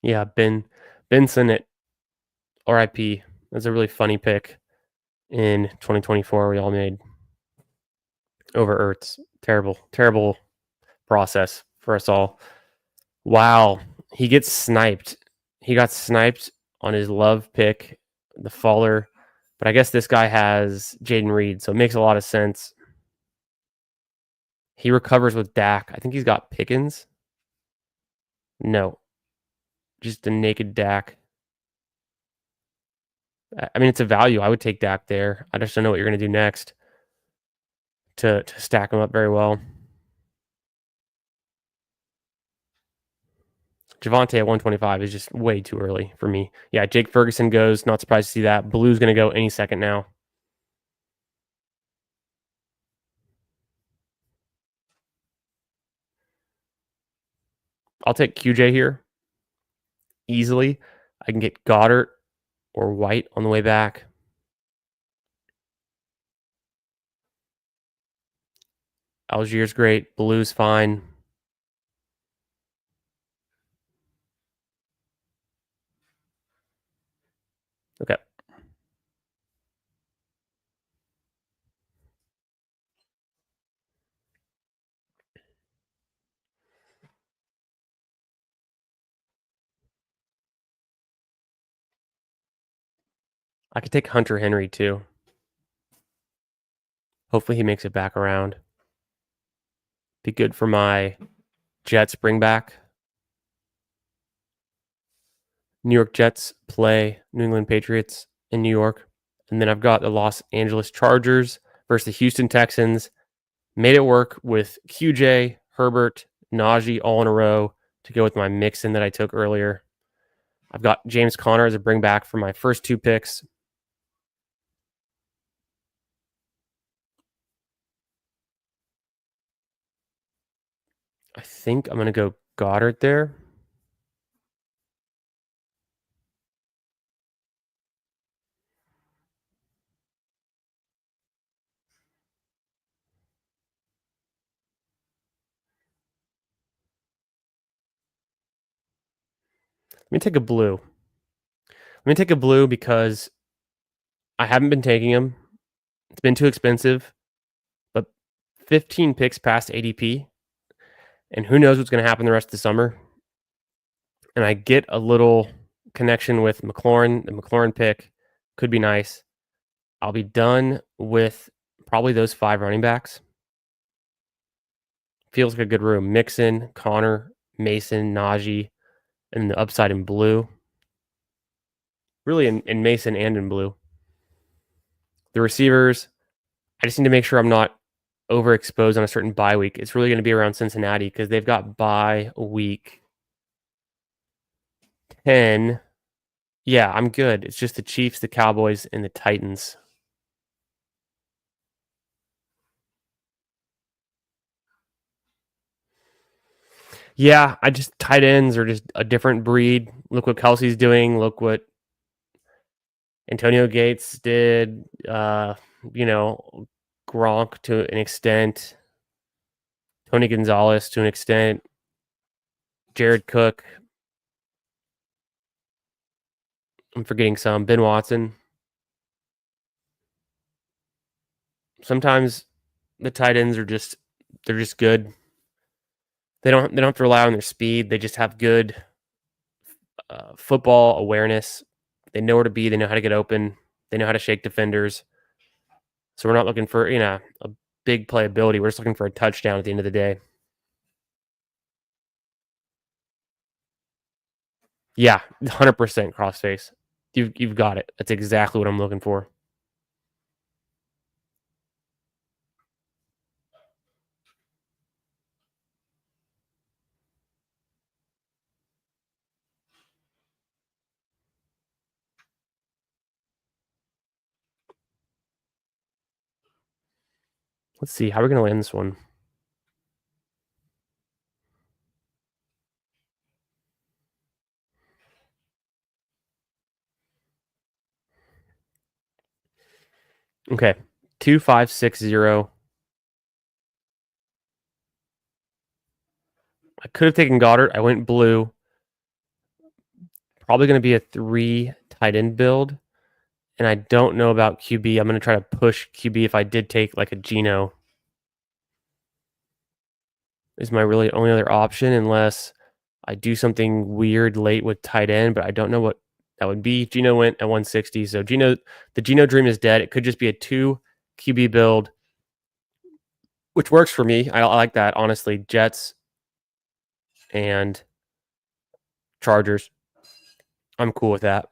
Yeah, Benson at RIP. That's a really funny pick in 2024 we all made over Ertz. Terrible, terrible process for us all. Wow, he gets sniped. He got sniped on his love pick, the faller. But I guess this guy has Jaden Reed, so it makes a lot of sense. He recovers with Dak. I think he's got Pickens. No, just a naked Dak. I mean, it's a value. I would take Dak there. I just don't know what you're going to do next to stack him up very well. Javante at 125 is just way too early for me. Yeah, Jake Ferguson goes. Not surprised to see that. Blue's going to go any second now. I'll take QJ here easily. I can get Goddard or White on the way back. Algier's great. Blue's fine. Okay. I could take Hunter Henry too. Hopefully he makes it back around. Be good for my Jets bring back. New York Jets play New England Patriots in New York. And then I've got the Los Angeles Chargers versus the Houston Texans. Made it work with QJ, Herbert, Najee all in a row to go with my mix-in that I took earlier. I've got James Conner as a bring back for my first two picks. I think I'm going to go Goddard there. Let me take a blue. Let me take a blue because I haven't been taking him. It's been too expensive. But 15 picks past ADP. And who knows what's going to happen the rest of the summer. And I get a little connection with McLaurin. The McLaurin pick could be nice. I'll be done with probably those 5 running backs. Feels like a good room. Mixon, Connor, Mason, Najee, and the upside in blue. Really in Mason and in blue. The receivers, I just need to make sure I'm not overexposed on a certain bye week. It's really going to be around Cincinnati because they've got bye week 10. Yeah, I'm good. It's just the Chiefs, the Cowboys, and the Titans. Yeah, I just tight ends are just a different breed. Look what Kelsey's doing. Look what Antonio Gates did. Gronk to an extent. Tony Gonzalez to an extent. Jared Cook. I'm forgetting some. Ben Watson. Sometimes the tight ends are just good. They don't have to rely on their speed. They just have good football awareness. They know where to be. They know how to get open. They know how to shake defenders. So we're not looking for a big playability. We're just looking for a touchdown at the end of the day. Yeah, 100% crossface. You've got it. That's exactly what I'm looking for. Let's see. How are we going to land this one? Okay. 2560. I could have taken Goddard. I went blue. probably going to be a 3 tight end build, and I don't know about QB. I'm going to try to push QB if I did take like a Geno is my really only other option unless I do something weird late with tight end, but I don't know what that would be. Geno went at 160, so the Geno dream is dead. It could just be a 2 QB build, which works for me. I like that, honestly. Jets and Chargers. I'm cool with that.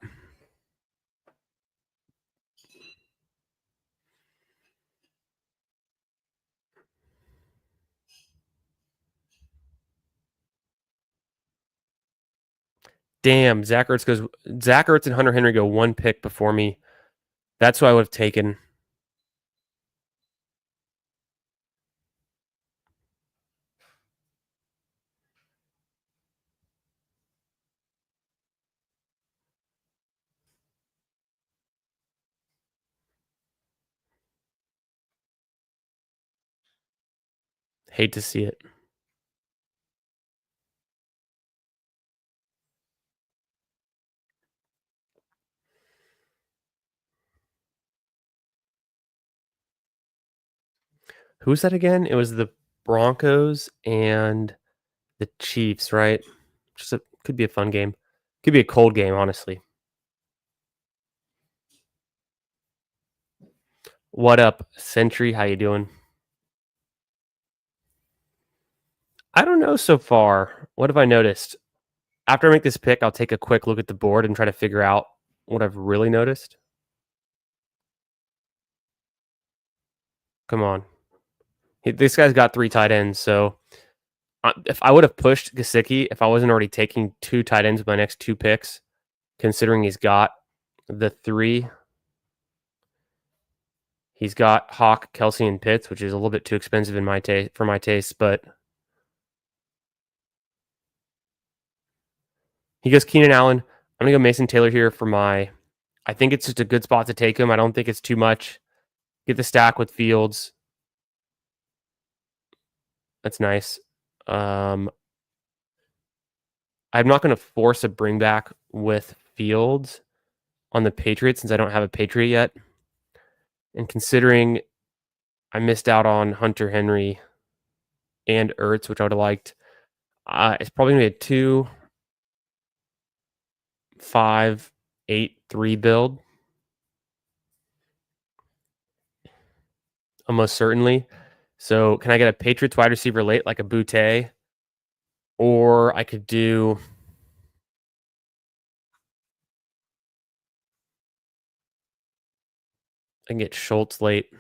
Damn, Zach Ertz and Hunter Henry go 1 pick before me. That's who I would have taken. Hate to see it. Who's that again? It was the Broncos and the Chiefs, right? Could be a fun game. Could be a cold game, honestly. What up, Sentry? How you doing? I don't know so far. What have I noticed? After I make this pick, I'll take a quick look at the board and try to figure out what I've really noticed. Come on. This guy's got 3 tight ends, so if I would have pushed Gesicki, if I wasn't already taking 2 tight ends with my next 2 picks, considering he's got the 3, he's got Hawk, Kelsey, and Pitts, which is a little bit too expensive in my for my taste, but he goes Keenan Allen. I'm going to go Mason Taylor here for my I think it's just a good spot to take him. I don't think it's too much. Get the stack with Fields. That's nice. I'm not going to force a bring back with Fields on the Patriots since I don't have a Patriot yet. And considering I missed out on Hunter Henry and Ertz, which I would have liked, it's probably going to be a 2, 5, 8, 3 build. Almost certainly. So can I get a Patriots wide receiver late like a Boutte? Or I could do I can get Schultz late.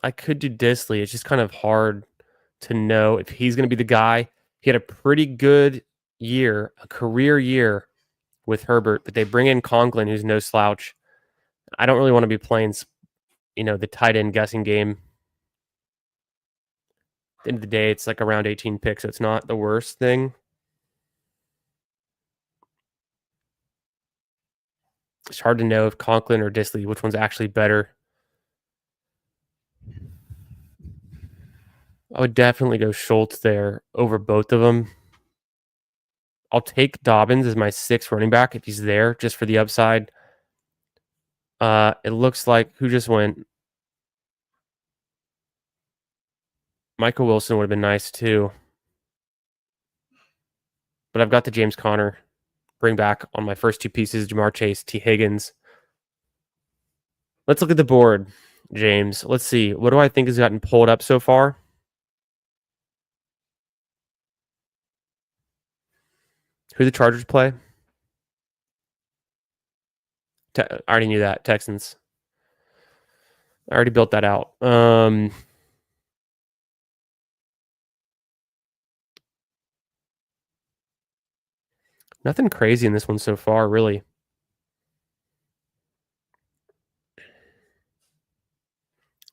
I could do Disley. It's just kind of hard to know if he's going to be the guy. He had a pretty good year, a career year with Herbert, but they bring in Conklin, who's no slouch. I don't really want to be playing, the tight end guessing game. At the end of the day, it's like around 18 picks, so it's not the worst thing. It's hard to know if Conklin or Disley, which one's actually better. I would definitely go Schultz there over both of them. I'll take Dobbins as my 6th running back if he's there, just for the upside. It looks like who just went? Michael Wilson would have been nice too. But I've got the James Conner bring back on my first 2 pieces, Jamar Chase, T. Higgins. Let's look at the board, James. Let's see. What do I think has gotten pulled up so far? Who the Chargers play? I already knew that. Texans. I already built that out. Nothing crazy in this one so far, really.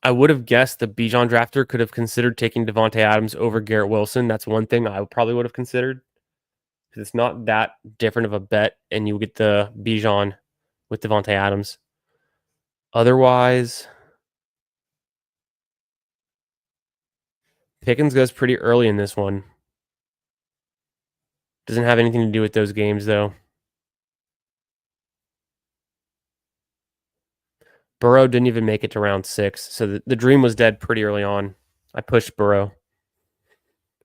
I would have guessed the Bijan drafter could have considered taking Devontae Adams over Garrett Wilson. That's one thing I probably would have considered. Because it's not that different of a bet, and you get the Bijan with Devontae Adams. Otherwise, Pickens goes pretty early in this one. Doesn't have anything to do with those games, though. Burrow didn't even make it to round 6, so the dream was dead pretty early on. I pushed Burrow.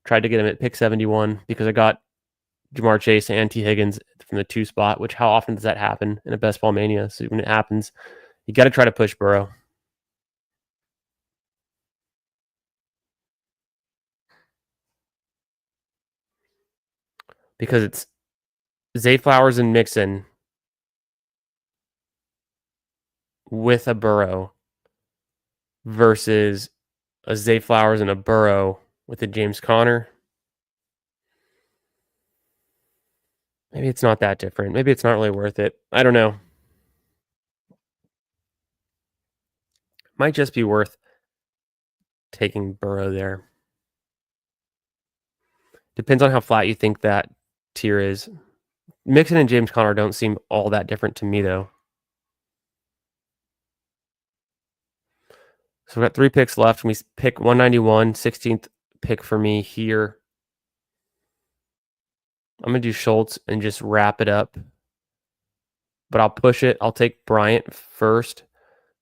Tried to get him at pick 71 because I got Jamar Chase and T. Higgins from the 2 spot, which how often does that happen in a best ball mania? So when it happens, you got to try to push Burrow. Because it's Zay Flowers and Mixon with a Burrow versus a Zay Flowers and a Burrow with a James Conner. Maybe it's not that different. Maybe it's not really worth it. I don't know. Might just be worth taking Burrow there. Depends on how flat you think that tier is. Mixon and James Conner don't seem all that different to me, though. So we've got 3 picks left. We pick 191, 16th pick for me here. I'm going to do Schultz and just wrap it up. But I'll push it. I'll take Bryant first.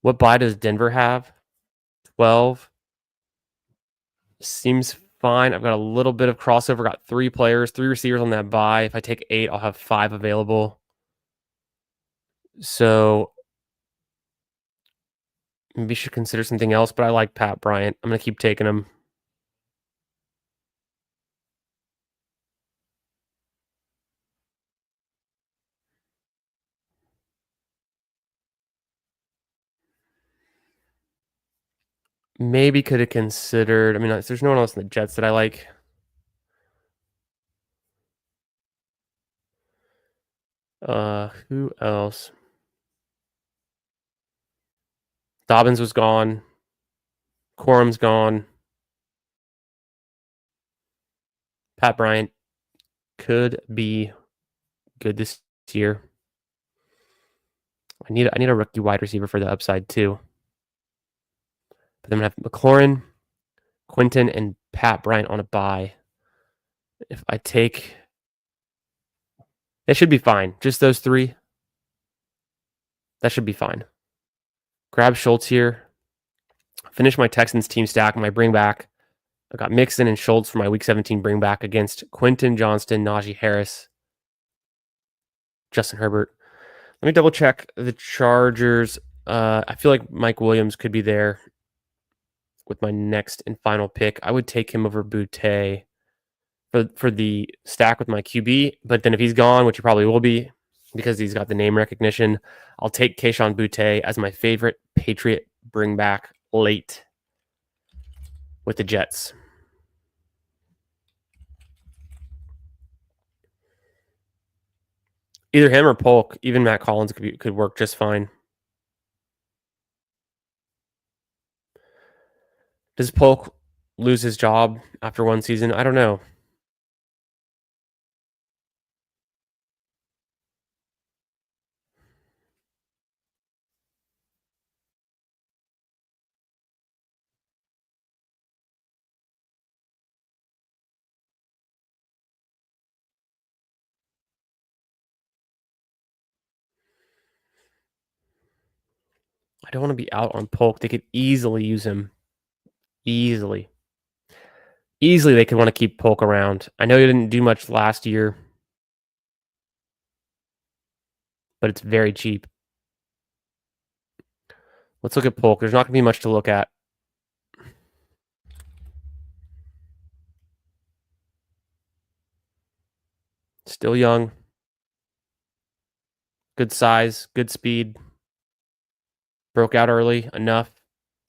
What bye does Denver have? 12. Seems fine. I've got a little bit of crossover. Got 3 players, 3 receivers on that bye. If I take 8, I'll have 5 available. So maybe you should consider something else, but I like Pat Bryant. I'm going to keep taking him. Maybe could have considered. I mean, there's no one else in the Jets that I like. Who else? Dobbins was gone. Quorum's gone. Pat Bryant could be good this year. I need a rookie wide receiver for the upside too. But then I'm gonna have McLaurin, Quinton, and Pat Bryant on a bye. If I take, it should be fine. Just those 3. That should be fine. Grab Schultz here. Finish my Texans team stack. My bring back. I got Mixon and Schultz for my Week 17 bring back against Quinton Johnston, Najee Harris, Justin Herbert. Let me double check the Chargers. I feel like Mike Williams could be there with my next and final pick. I would take him over Boutte for the stack with my QB. But then if he's gone, which he probably will be because he's got the name recognition, I'll take Kayshon Boutte as my favorite Patriot bring back late with the Jets. Either him or Polk, even Matt Collins could work just fine. Does Polk lose his job after one season? I don't know. I don't want to be out on Polk. They could easily use him. Easily they could want to keep Polk around. I know he didn't do much last year, but it's very cheap. Let's look at Polk. There's not going to be much to look at. Still young. Good size, good speed. Broke out early enough.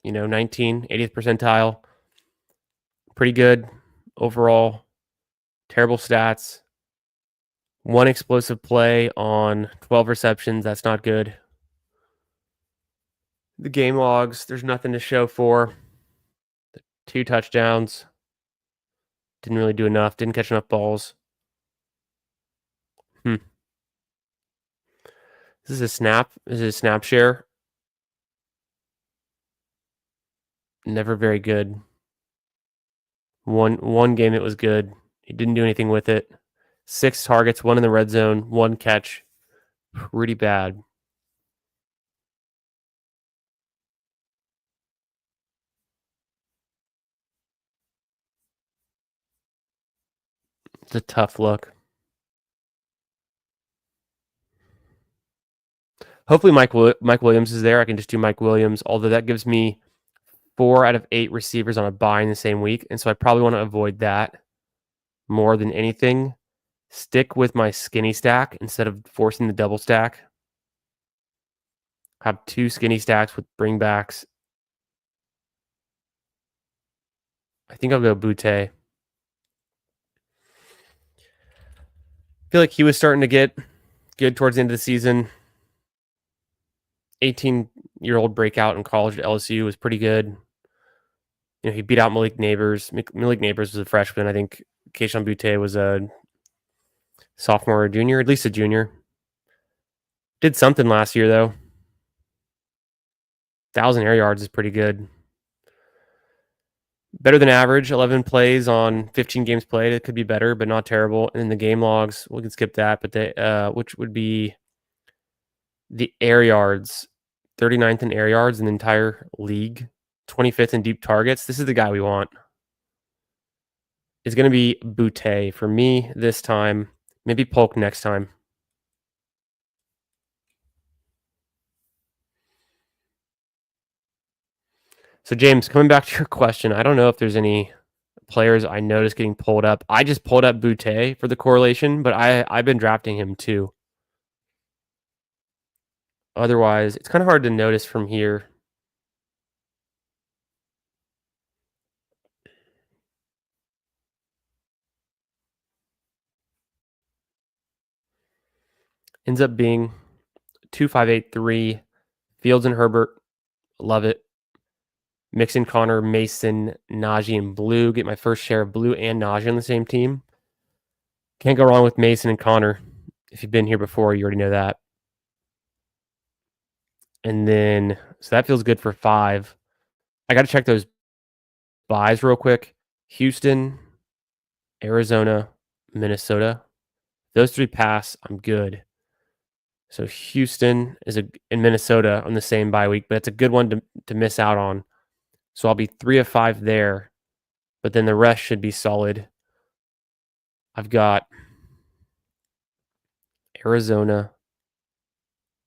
19, 80th percentile. Pretty good overall. Terrible stats. 1 explosive play on 12 receptions. That's not good. The game logs, there's nothing to show for. 2 touchdowns. Didn't really do enough. Didn't catch enough balls. This is a snap. This is a snap share. Never very good. One game it was good. He didn't do anything with it. 6 targets, 1 in the red zone, 1 catch. Pretty bad. It's a tough look. Hopefully Mike Williams is there. I can just do Mike Williams, although that gives me 4 out of 8 receivers on a bye in the same week, and so I probably want to avoid that more than anything. Stick with my skinny stack instead of forcing the double stack. Have 2 skinny stacks with bringbacks. I think I'll go Butte. I feel like he was starting to get good towards the end of the season. 18-year-old breakout in college at LSU was pretty good. You know, he beat out Malik Neighbors. Malik Neighbors was a freshman. I think Kayshon Butte was a sophomore or junior, at least a junior. Did something last year, though. 1,000 air yards is pretty good. Better than average, 11 plays on 15 games played. It could be better, but not terrible. And the game logs, we can skip that, but they, which would be the air yards, 39th in air yards in the entire league, 25th in deep targets. This is the guy we want. It's going to be Butte for me this time. Maybe Polk next time. So, James, coming back to your question, I don't know if there's any players I noticed getting pulled up. I just pulled up Butte for the correlation, but I've been drafting him too. Otherwise, it's kind of hard to notice from here. Ends up being 2.583. Fields and Herbert, love it. Mixon, Connor, Mason, Najee, and Blue. Get my first share of Blue and Najee on the same team. Can't go wrong with Mason and Connor. If you've been here before, you already know that. And then, so that feels good for 5. I got to check those buys real quick. Houston, Arizona, Minnesota. Those 3 pass, I'm good. So Houston is in Minnesota on the same bye week, but it's a good one to miss out on. So I'll be 3 of 5 there, but then the rest should be solid. I've got Arizona,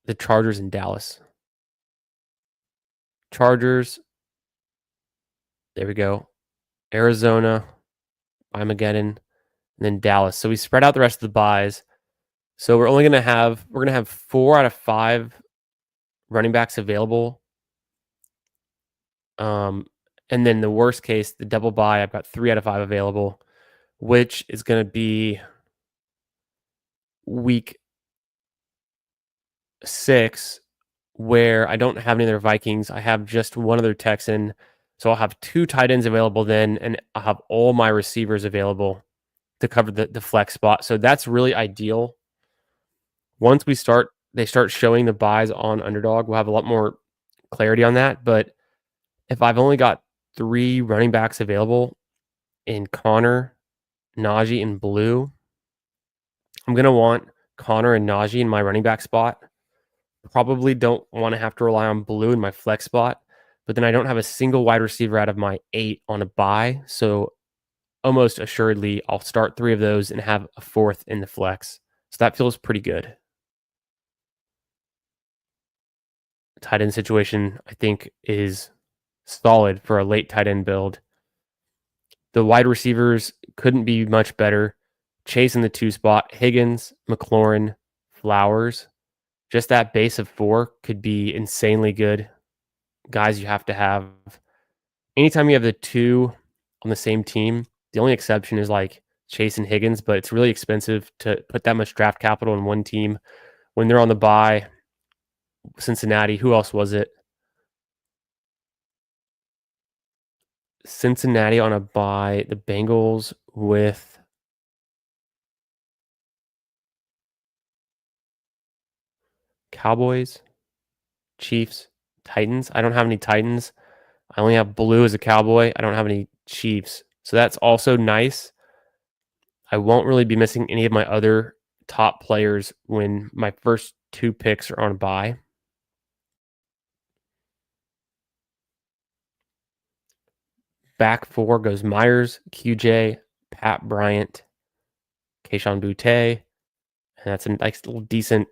the Chargers, and Dallas. Chargers, there we go. Arizona, Armageddon, and then Dallas. So we spread out the rest of the buys. So we're going to have 4 out of 5 running backs available. And then the worst case, the double buy, I've got 3 out of 5 available, which is going to be week 6, where I don't have any other Vikings. I have just one other Texan. So I'll have 2 tight ends available then, and I'll have all my receivers available to cover the flex spot. So that's really ideal. Once they start showing the buys on Underdog, we'll have a lot more clarity on that. But if I've only got 3 running backs available in Connor, Najee, and Blue, I'm going to want Connor and Najee in my running back spot. Probably don't want to have to rely on Blue in my flex spot, but then I don't have a single wide receiver out of my 8 on a buy. So almost assuredly, I'll start 3 of those and have a 4th in the flex. So that feels pretty good. Tight end situation, I think, is solid for a late tight end build. The wide receivers couldn't be much better. Chase in the 2 spot, Higgins, McLaurin, Flowers. Just that base of 4 could be insanely good. Guys you have to have. Anytime you have the 2 on the same team, the only exception is like Chase and Higgins, but it's really expensive to put that much draft capital in one team. When they're on the bye, Cincinnati, who else was it? Cincinnati on a bye, the Bengals with Cowboys, Chiefs, Titans. I don't have any Titans. I only have Blue as a Cowboy. I don't have any Chiefs. So that's also nice. I won't really be missing any of my other top players when my first 2 picks are on bye. Back 4 goes Myers, QJ, Pat Bryant, Kayshon Boutte, and that's a nice little decent,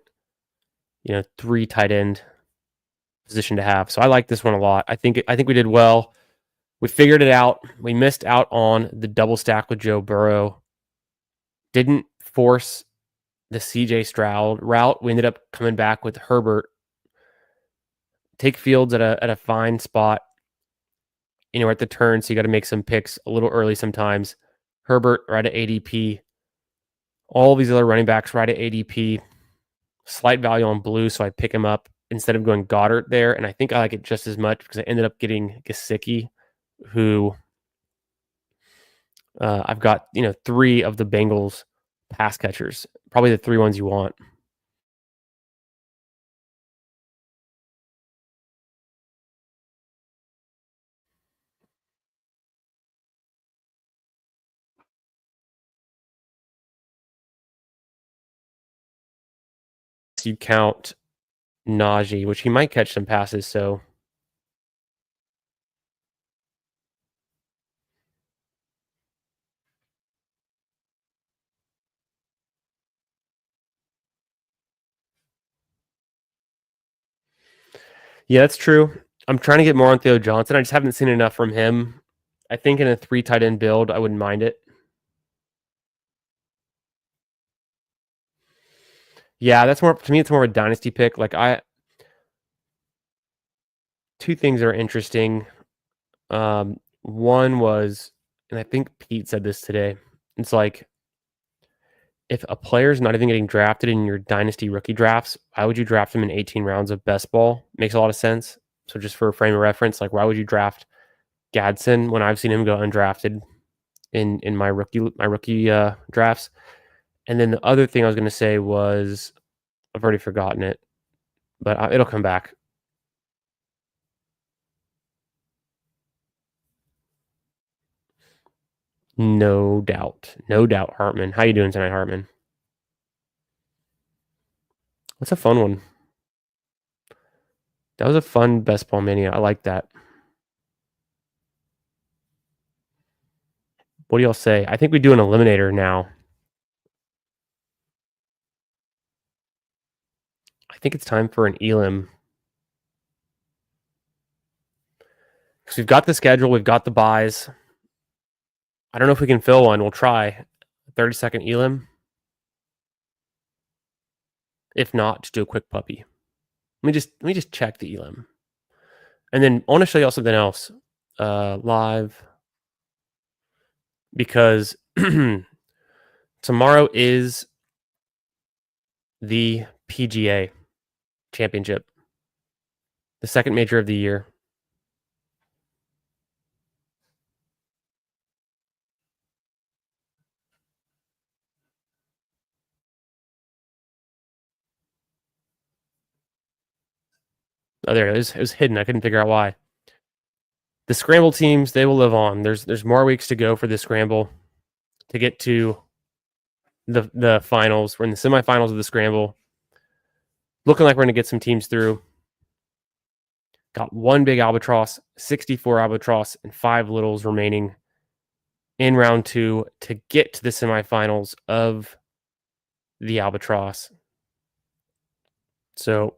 3 tight end position to have. So I like this one a lot. I think we did well. We figured it out. We missed out on the double stack with Joe Burrow. Didn't force the CJ Stroud route. We ended up coming back with Herbert. Take Fields at a fine spot, at the turn, so you got to make some picks a little early sometimes. Herbert right at ADP. All these other running backs right at ADP. Slight value on Blue, so I pick him up instead of going Goddard there, and I think I like it just as much because I ended up getting Gesicki, who I've got 3 of the Bengals pass catchers, probably the 3 ones you want. So you count Najee, which he might catch some passes, so yeah, that's true. I'm trying to get more on Theo Johnson. I just haven't seen enough from him. I think in a 3 tight end build, I wouldn't mind it. Yeah, that's more to me. It's more of a dynasty pick. Like 2 things are interesting. One was, and I think Pete said this today. It's like if a player's not even getting drafted in your dynasty rookie drafts, why would you draft him in 18 rounds of best ball? Makes a lot of sense. So just for a frame of reference, like why would you draft Gadsden when I've seen him go undrafted in my rookie drafts? And then the other thing I was going to say was I've already forgotten it, but it'll come back. No doubt, Hartman. How you doing tonight, Hartman? That's a fun one. That was a fun best ball mania. I like that. What do y'all say? I think we do an eliminator now. I think it's time for an elim. Because we've got the schedule, we've got the buys. I don't know if we can fill one. We'll try. 30-second elim. If not, just do a quick puppy. Let me just check the elim. And then I want to show y'all something else. Live. Because tomorrow is the PGA Championship, the second major of the year. Oh, there it is. It was hidden. I couldn't figure out why. The scramble teams, they will live on. There's more weeks to go for the scramble to get to the finals. We're in the semifinals of the scramble. Looking like we're going to get some teams through. Got 1 big albatross, 64 albatross, and 5 littles remaining in round 2 to get to the semifinals of the albatross. So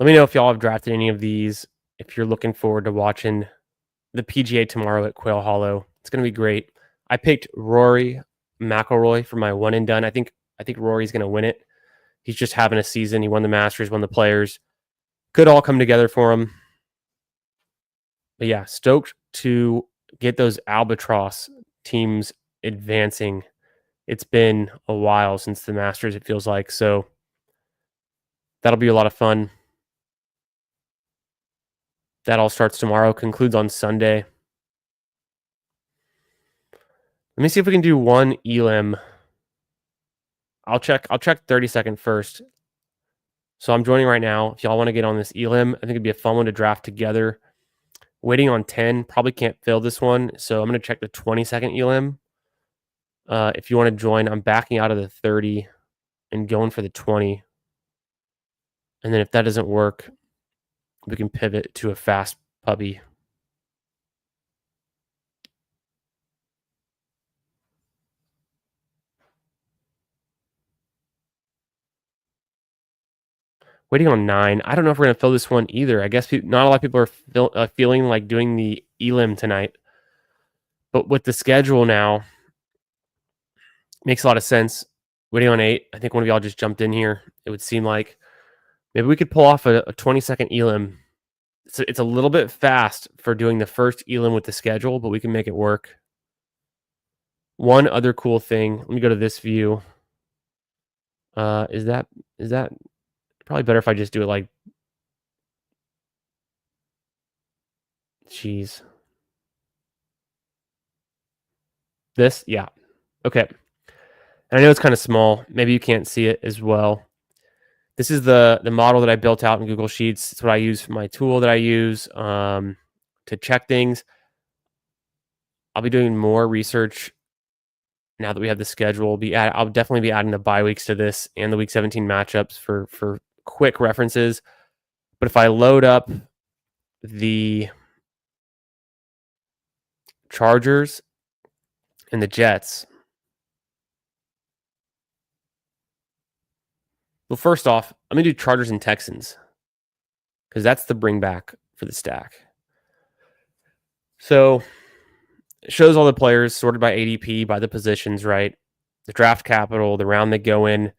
let me know if y'all have drafted any of these. If you're looking forward to watching the PGA tomorrow at Quail Hollow, it's going to be great. I picked Rory McIlroy for my one and done. I think Rory's going to win it. He's just having a season. He won the Masters, won the Players. Could all come together for him. But yeah, stoked to get those albatross teams advancing. It's been a while since the Masters, it feels like. So that'll be a lot of fun. That all starts tomorrow, concludes on Sunday. Let me see if we can do one elim. I'll check 30-second first. So I'm joining right now. If y'all want to get on this elim, I think it'd be a fun one to draft together. Waiting on 10, probably can't fill this one, so I'm gonna check the 20-second elim. If you wanna join, I'm backing out of the 30 and going for the 20, and then if that doesn't work, we can pivot to a fast puppy. Waiting on 9. I don't know if we're gonna fill this one either. I guess not a lot of people are feeling like doing the elim tonight. But with the schedule now, makes a lot of sense. Waiting on 8. I think one of y'all just jumped in here. It would seem like maybe we could pull off a 20-second elim. It's a little bit fast for doing the first elim with the schedule, but we can make it work. One other cool thing. Let me go to this view. Is that probably better if I just do it like, geez. This? Yeah. Okay. And I know it's kind of small. Maybe you can't see it as well. This is the model that I built out in Google Sheets. It's what I use for my tool that I use to check things. I'll be doing more research now that we have the schedule. I'll definitely be adding the bye weeks to this and the week 17 matchups for quick references. But if I load up the Chargers and the Jets, well, first off, I'm going to do Chargers and Texans because that's the bring back for the stack. So it shows all the players sorted by ADP, by the positions, right? The draft capital, the round they go in.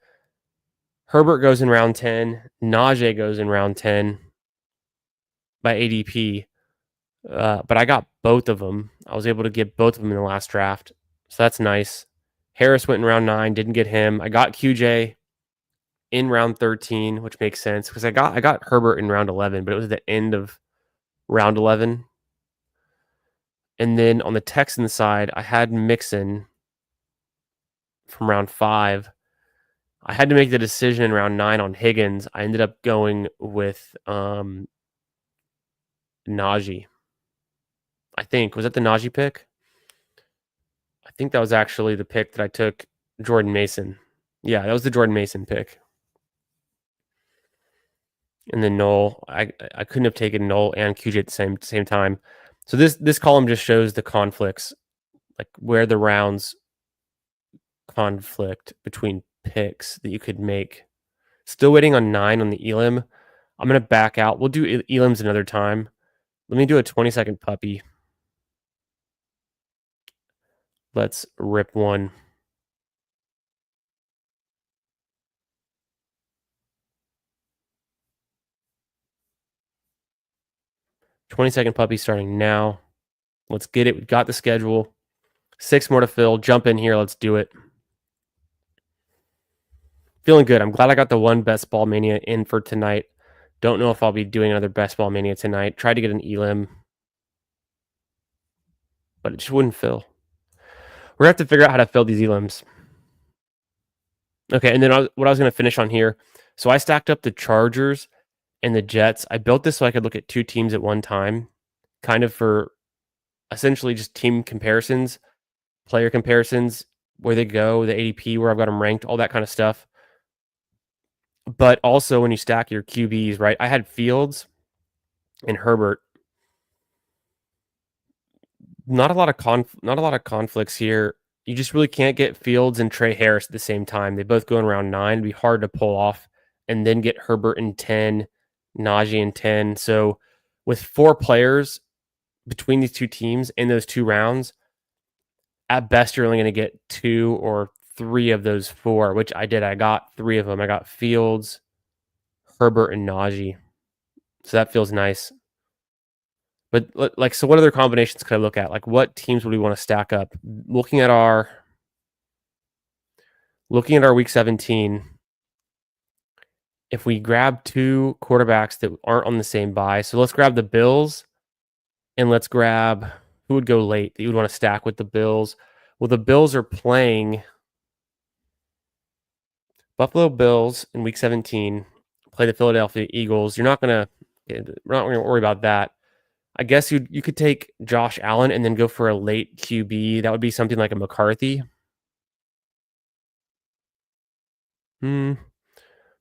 Herbert goes in round 10. Najee goes in round 10 by ADP. But I got both of them. I was able to get both of them in the last draft. So that's nice. Harris went in round 9, didn't get him. I got QJ in round 13, which makes sense because I got Herbert in round 11, but it was at the end of round 11. And then on the Texans side, I had Mixon from round 5. I had to make the decision in round 9 on Higgins. I ended up going with Najee. I think. Was that the Najee pick? I think that was actually the pick that I took, Jordan Mason. Yeah, that was the Jordan Mason pick. And then Noel. I couldn't have taken Noel and QJ at the same time. So this column just shows the conflicts, like where the rounds conflict between picks that you could make. Still waiting on 9 on the elim. I'm going to back out. We'll do elims another time. Let me do a 20-second puppy. Let's rip one. Twenty-second puppy starting now. Let's get it. We've got the schedule. 6 more to fill. Jump in here. Let's do it. Feeling good. I'm glad I got the one Best Ball Mania in for tonight. Don't know if I'll be doing another Best Ball Mania tonight. Tried to get an elim, but it just wouldn't fill. We're going to have to figure out how to fill these elims. Okay, and then what I was going to finish on here. So I stacked up the Chargers and the Jets. I built this so I could look at 2 teams at one time, kind of for essentially just team comparisons, player comparisons, where they go, the ADP, where I've got them ranked, all that kind of stuff. But also when you stack your QBs, right? I had Fields and Herbert. Not a lot of conflicts here. You just really can't get Fields and Trey Harris at the same time. They both go in round 9. It'd be hard to pull off, and then get Herbert in 10, Najee in 10. So with 4 players between these 2 teams in those 2 rounds, at best you're only going to get 2 or 3 of those 4, which I did. I got 3 of them. I got Fields, Herbert, and Najee. So that feels nice. But like, so what other combinations could I look at? Like, what teams would we want to stack up? Looking at our week 17, if we grab 2 quarterbacks that aren't on the same bye, so let's grab the Bills, and let's grab who would go late that you would want to stack with the Bills. Well, the Bills are playing Buffalo Bills in week 17, play the Philadelphia Eagles. We're not going to worry about that. I guess you could take Josh Allen and then go for a late QB. That would be something like a McCarthy. Hmm,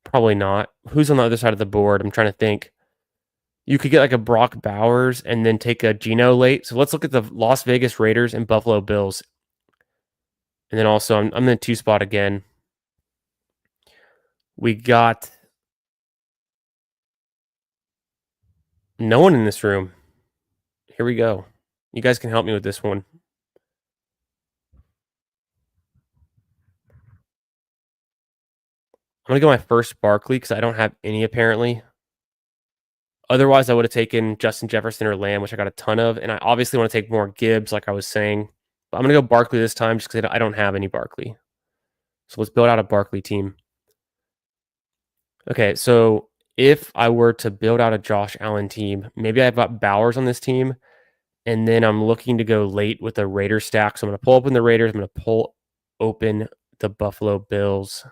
probably not. Who's on the other side of the board? I'm trying to think. You could get like a Brock Bowers and then take a Geno late. So let's look at the Las Vegas Raiders and Buffalo Bills. And then also, I'm in the 2 spot again. We got no one in this room. Here we go. You guys can help me with this one. I'm going to go my first Barkley because I don't have any apparently. Otherwise, I would have taken Justin Jefferson or Lamb, which I got a ton of. And I obviously want to take more Gibbs, like I was saying. But I'm going to go Barkley this time just because I don't have any Barkley. So let's build out a Barkley team. Okay, so if I were to build out a Josh Allen team, maybe I've got Bowers on this team. And then I'm looking to go late with the Raiders stack. So I'm going to pull open the Raiders. I'm going to pull open the Buffalo Bills.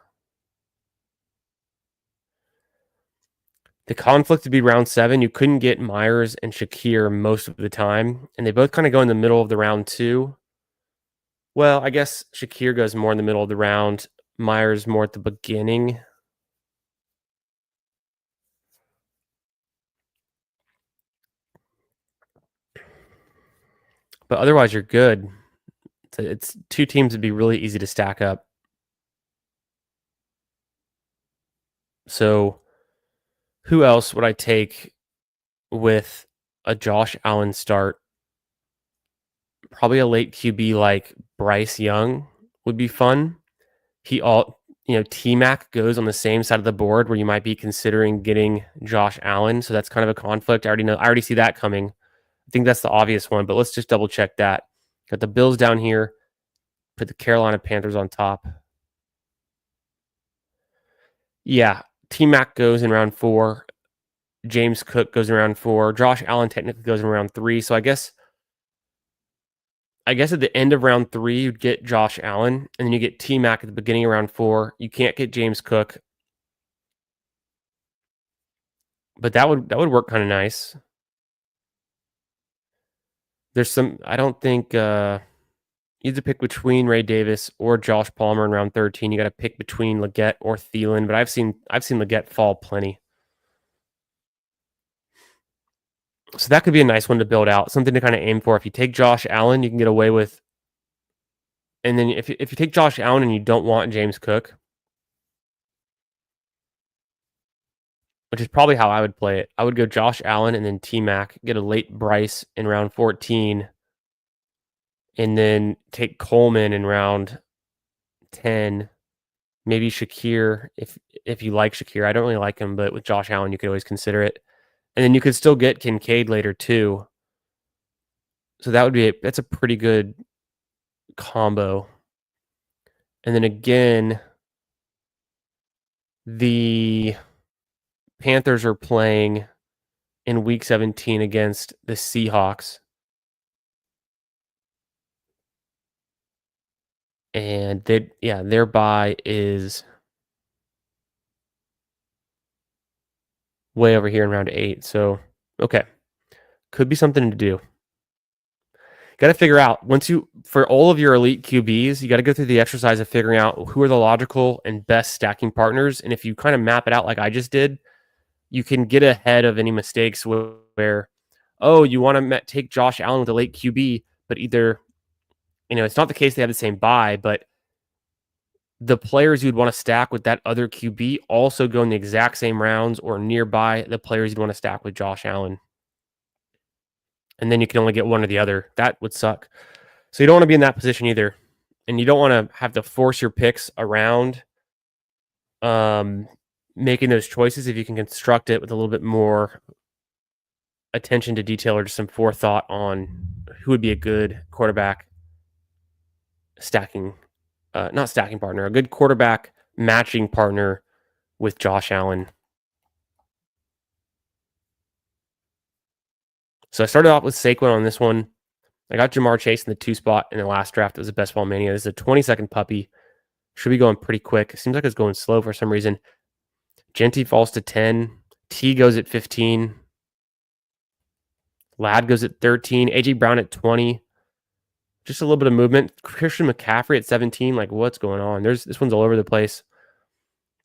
The conflict would be round 7. You couldn't get Myers and Shakir most of the time. And they both kind of go in the middle of the round 2. Well, I guess Shakir goes more in the middle of the round. Myers more at the beginning. But otherwise, you're good. It's 2 teams would be really easy to stack up. So who else would I take with a Josh Allen start? Probably a late QB like Bryce Young would be fun. T-Mac goes on the same side of the board where you might be considering getting Josh Allen. So that's kind of a conflict. I already see that coming. I think that's the obvious one, but let's just double check that. Got the Bills down here. Put the Carolina Panthers on top. Yeah, T-Mac goes in round 4. James Cook goes in round 4. Josh Allen technically goes in round 3. So I guess at the end of round 3, you'd get Josh Allen, and then you get T-Mac at the beginning of round 4. You can't get James Cook, but that would work kind of nice. There's some. I don't think you have to pick between Ray Davis or Josh Palmer in round 13. You got to pick between Leggett or Thielen, but I've seen Leggett fall plenty. So that could be a nice one to build out, something to kind of aim for. If you take Josh Allen, you can get away with. And then if you take Josh Allen and you don't want James Cook, which is probably how I would play it, I would go Josh Allen and then T-Mac, get a late Bryce in round 14, and then take Coleman in round 10. Maybe Shakir, if you like Shakir. I don't really like him, but with Josh Allen, you could always consider it. And then you could still get Kincaid later too. So that's a pretty good combo. And then again, the Panthers are playing in week 17 against the Seahawks. And their bye is way over here in round 8. So, okay. Could be something to do. Got to figure out for all of your elite QBs, you got to go through the exercise of figuring out who are the logical and best stacking partners. And if you kind of map it out like I just did, you can get ahead of any mistakes where you want to take Josh Allen with a late QB, but either, it's not the case they have the same bye, but the players you'd want to stack with that other QB also go in the exact same rounds or nearby the players you'd want to stack with Josh Allen. And then you can only get one or the other. That would suck. So you don't want to be in that position either. And you don't want to have to force your picks around making those choices if you can construct it with a little bit more attention to detail or just some forethought on who would be a good quarterback not stacking partner, a good quarterback matching partner with Josh Allen. So I started off with Saquon on this one. I got Jamar Chase in the 2 spot in the last draft. It was a best ball mania. This is a 20-second puppy. Should be going pretty quick. It seems like it's going slow for some reason. Genty falls to 10. T goes at 15. Ladd goes at 13. AJ Brown at 20. Just a little bit of movement. Christian McCaffrey at 17. Like, what's going on? This one's all over the place.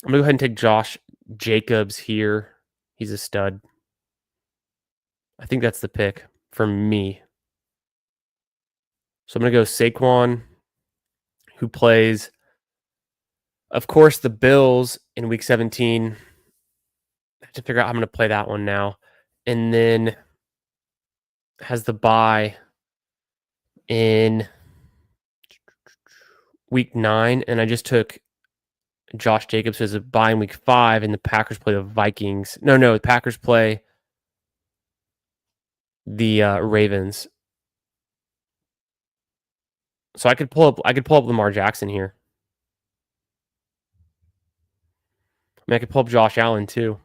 I'm gonna go ahead and take Josh Jacobs here. He's a stud. I think that's the pick for me. So I'm gonna go Saquon, who plays, of course, the Bills in Week 17. I have to figure out how I'm gonna play that one now, and then has the bye in Week 9, and I just took Josh Jacobs as a bye in Week 5, and the Packers play the Vikings. No, the Packers play the Ravens. So I could pull up Lamar Jackson here. I mean, I could pull up Josh Allen too.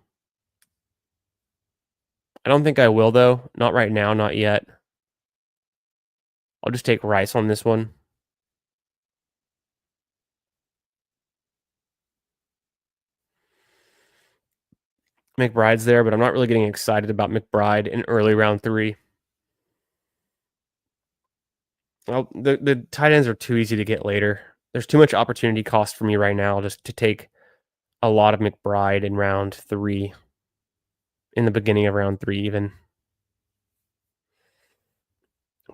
I don't think I will though. Not right now, not yet. I'll just take Rice on this one. McBride's there, but I'm not really getting excited about McBride in early round 3. Well, the tight ends are too easy to get later. There's too much opportunity cost for me right now just to take a lot of McBride in round 3, in the beginning of round 3 even.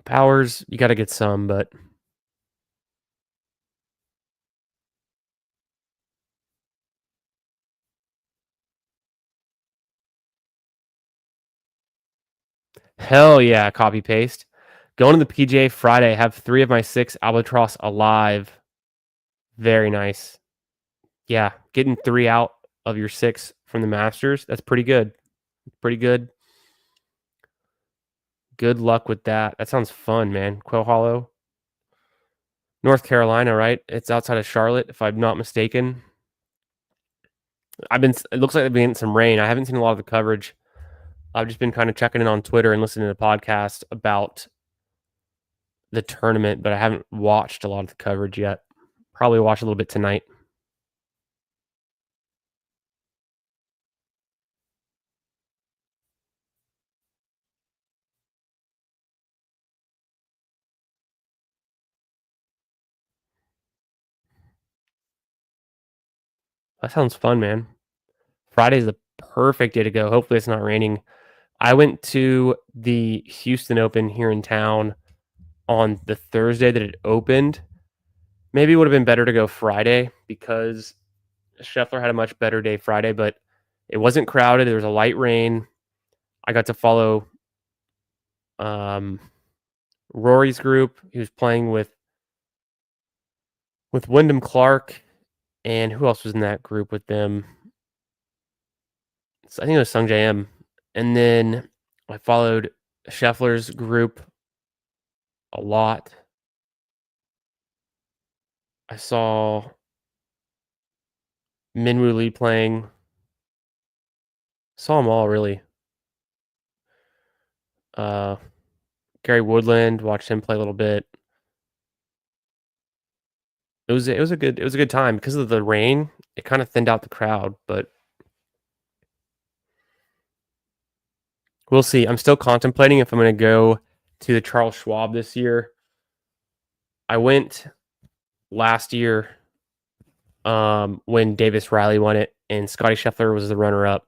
Powers, you got to get some, but hell yeah, copy paste. Going to the PGA Friday, have 3 of my 6 Albatross alive. Very nice. Yeah, getting 3 out of your 6 from the Masters, that's pretty good. Pretty good. Good luck with that. That sounds fun, man. Quail Hollow. North Carolina, right? It's outside of Charlotte, if I'm not mistaken. It looks like I've been getting some rain. I haven't seen a lot of the coverage. I've just been kind of checking in on Twitter and listening to the podcast about the tournament, but I haven't watched a lot of the coverage yet. Probably watch a little bit tonight. That sounds fun, man. Friday's the perfect day to go. Hopefully it's not raining. I went to the Houston Open here in town on the Thursday that it opened. Maybe it would have been better to go Friday because Scheffler had a much better day Friday, but it wasn't crowded. There was a light rain. I got to follow Rory's group. He was playing with Wyndham Clark, and who else was in that group with them? I think it was Sung J M. And then I followed Scheffler's group a lot. I saw Minwoo Lee playing. Saw them all really. Gary Woodland, watched him play a little bit. It was a good time because of the rain. It kind of thinned out the crowd, but we'll see. I'm still contemplating if I'm going to go to the Charles Schwab this year. I went last year when Davis Riley won it, and Scotty Scheffler was the runner-up.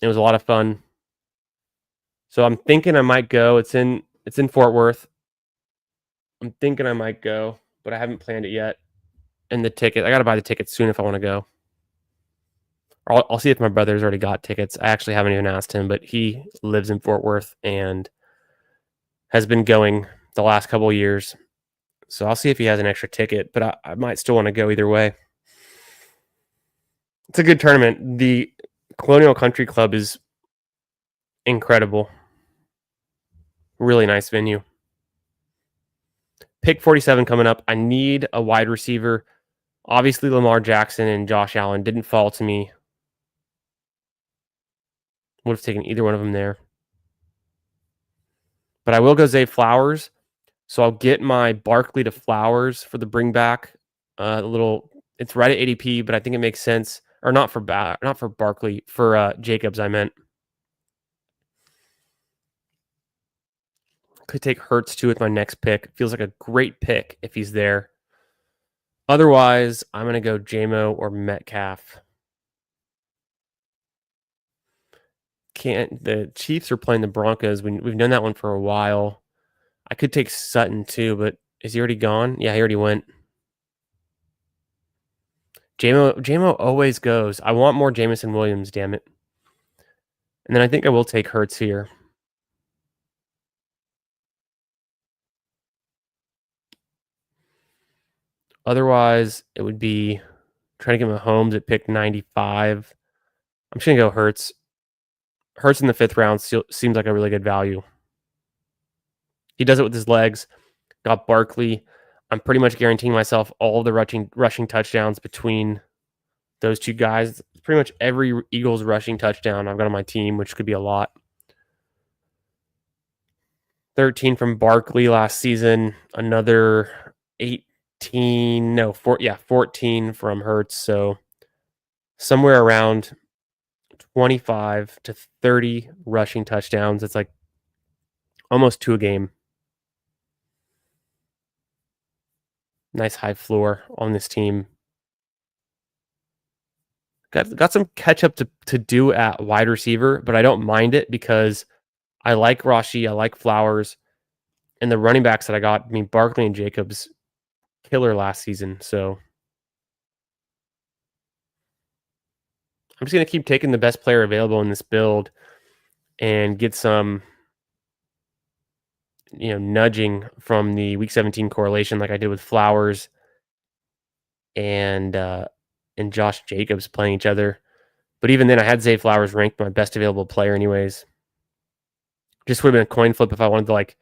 It was a lot of fun. So I'm thinking I might go. It's in Fort Worth. I'm thinking I might go, but I haven't planned it yet. And the ticket, I got to buy the tickets soon if I want to go. I'll see if my brother's already got tickets. I actually haven't even asked him, but he lives in Fort Worth and has been going the last couple of years. So I'll see if he has an extra ticket, but I might still want to go either way. It's a good tournament. The Colonial Country Club is incredible. Really nice venue. Pick 47 coming up. I need a wide receiver. Obviously, Lamar Jackson and Josh Allen didn't fall to me. Would have taken either one of them there. But I will go Zay Flowers. So I'll get my Barkley to Flowers for the bring back. It's right at ADP, but I think it makes sense. Or not for Barkley, for Jacobs, I meant. Could take Hurts too with my next pick. Feels like a great pick if he's there. Otherwise, I'm going to go JMO or Metcalf. The Chiefs are playing the Broncos. We've known that one for a while. I could take Sutton too, but is he already gone? Yeah, he already went. JMO always goes. I want more Jameson Williams, damn it. And then I think I will take Hurts here. Otherwise, it would be trying to get Mahomes at pick 95. I'm just going to go Hurts. Hurts in the 5th round seems like a really good value. He does it with his legs. Got Barkley. I'm pretty much guaranteeing myself all the rushing touchdowns between those two guys. Pretty much every Eagles rushing touchdown I've got on my team, which could be a lot. 13 from Barkley last season. Another 14 from Hurts. So somewhere around 25 to 30 rushing touchdowns. It's like almost 2 a game. Nice high floor on this team. Got some catch up to do at wide receiver, but I don't mind it because I like Rashi, I like Flowers, and the running backs that I got, I mean, Barkley and Jacobs, killer last season. So I'm just going to keep taking the best player available in this build and get some, nudging from the Week 17 correlation like I did with Flowers and Josh Jacobs playing each other. But even then, I had Zay Flowers ranked my best available player anyways. Just would have been a coin flip if I wanted to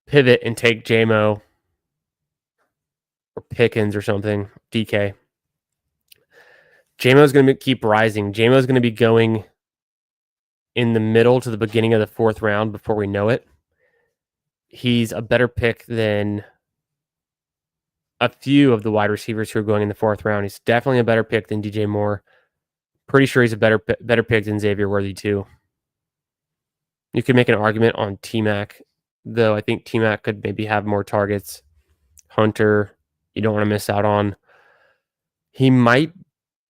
pivot and take JMO or Pickens or something, DK. JMO is going to keep rising. JMO is going to be going in the middle to the beginning of the 4th round before we know it. He's a better pick than a few of the wide receivers who are going in the 4th round. He's definitely a better pick than DJ Moore. Pretty sure he's a better pick than Xavier Worthy too. You could make an argument on T-Mac, though I think T-Mac could maybe have more targets. Hunter, you don't want to miss out on. He might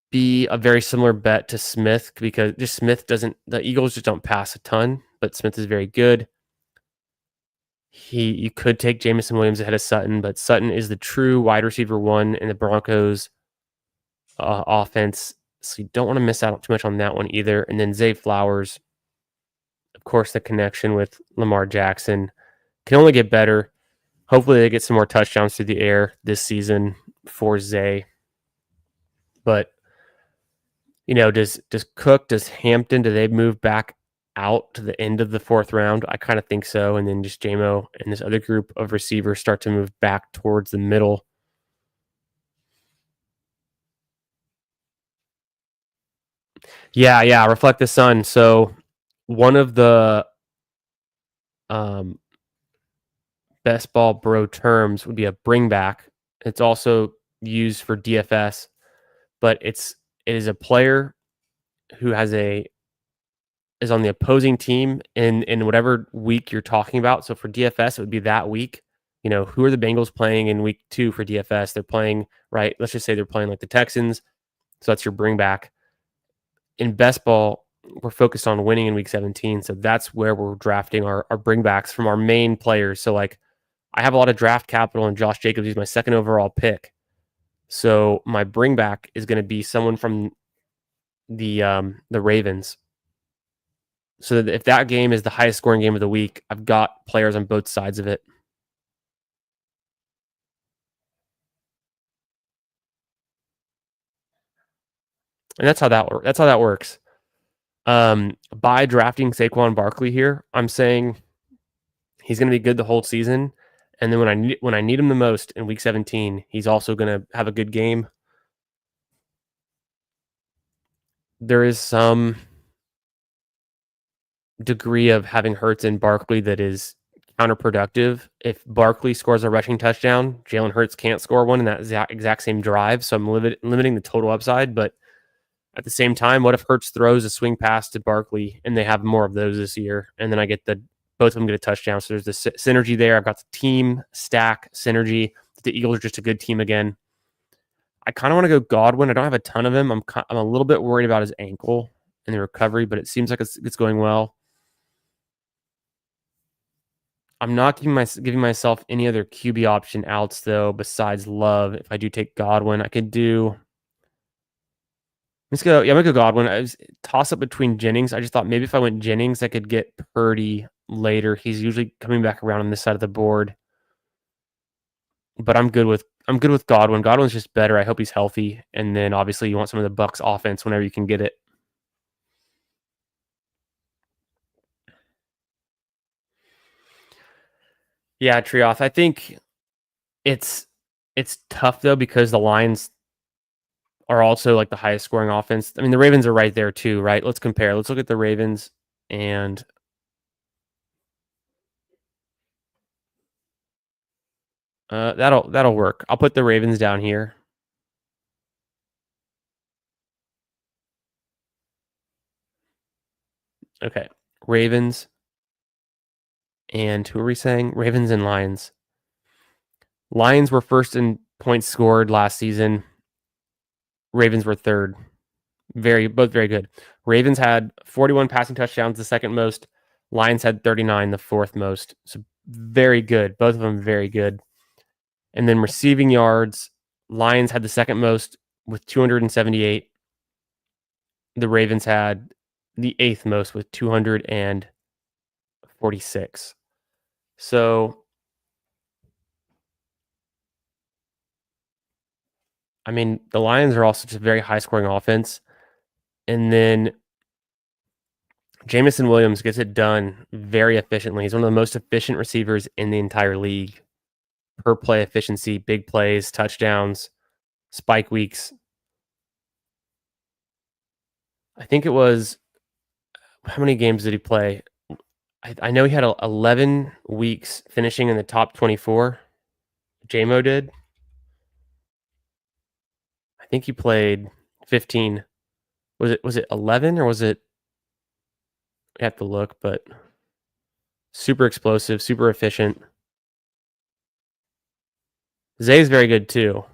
be a very similar bet to Smith because just the Eagles just don't pass a ton, but Smith is very good. You could take Jameson Williams ahead of Sutton, but Sutton is the true wide receiver 1 in the Broncos offense, so you don't want to miss out too much on that one either. And then Zay Flowers, of course, the connection with Lamar Jackson can only get better. Hopefully they get some more touchdowns through the air this season for Zay. But, does Cook, does Hampton, do they move back out to the end of the 4th round? I kind of think so. And then just JMO and this other group of receivers start to move back towards the middle. Yeah, reflect the sun. So one of the best ball bro terms would be a bring back. It's also used for DFS, but it is a player who is on the opposing team in whatever week you're talking about. So for DFS, it would be that week. Who are the Bengals playing in week 2 for DFS? They're playing, right? Let's just say they're playing like the Texans. So that's your bring back. In best ball, we're focused on winning in week 17. So that's where we're drafting our bring backs from our main players. So I have a lot of draft capital and Josh Jacobs is my 2nd overall pick. So my bring back is going to be someone from the Ravens. So that if that game is the highest scoring game of the week, I've got players on both sides of it. And that's how that works. By drafting Saquon Barkley here, I'm saying he's going to be good the whole season. And then when I need him the most in week 17, he's also going to have a good game. There is some degree of having Hurts and Barkley that is counterproductive. If Barkley scores a rushing touchdown, Jalen Hurts can't score one in that exact same drive. So I'm limiting the total upside. But at the same time, what if Hurts throws a swing pass to Barkley and they have more of those this year? And then I get the Both of them get a touchdown. So there's the synergy there. I've got the team stack synergy. The Eagles are just a good team again. I kind of want to go Godwin. I don't have a ton of him. I'm a little bit worried about his ankle and the recovery, but it seems like it's going well. I'm not giving myself any other QB option outs though besides Love. If I do take Godwin, I could do. Let's go. Yeah, I'm gonna go Godwin. I was toss up between Jennings. I just thought maybe if I went Jennings, I could get Purdy later. He's usually coming back around on this side of the board. But I'm good with Godwin. Godwin's just better. I hope he's healthy. And then obviously you want some of the Bucks offense whenever you can get it. Yeah, Trioth. I think it's tough though because the Lions are also like the highest scoring offense. I mean, the Ravens are right there too, right? Let's compare. Let's look at the Ravens and that'll work. I'll put the Ravens down here. Okay. Ravens and who are we saying? Ravens and Lions. Lions were first in points scored last season. Ravens were third. Both very good. Ravens had 41 passing touchdowns, the second most. Lions had 39, the fourth most. So very good. Both of them very good. And then receiving yards, Lions had the second most with 278. The Ravens had the eighth most with 246. So, I mean, the Lions are also just a very high scoring offense. And then Jameson Williams gets it done very efficiently. He's one of the most efficient receivers in the entire league. Per play efficiency, big plays, touchdowns, spike weeks. I think it was, how many games did he play? I know he had 11 weeks finishing in the top 24. JMO did. I think he played 15. Was it 11 or was it? I have to look, but super explosive, super efficient. Zay is very good too.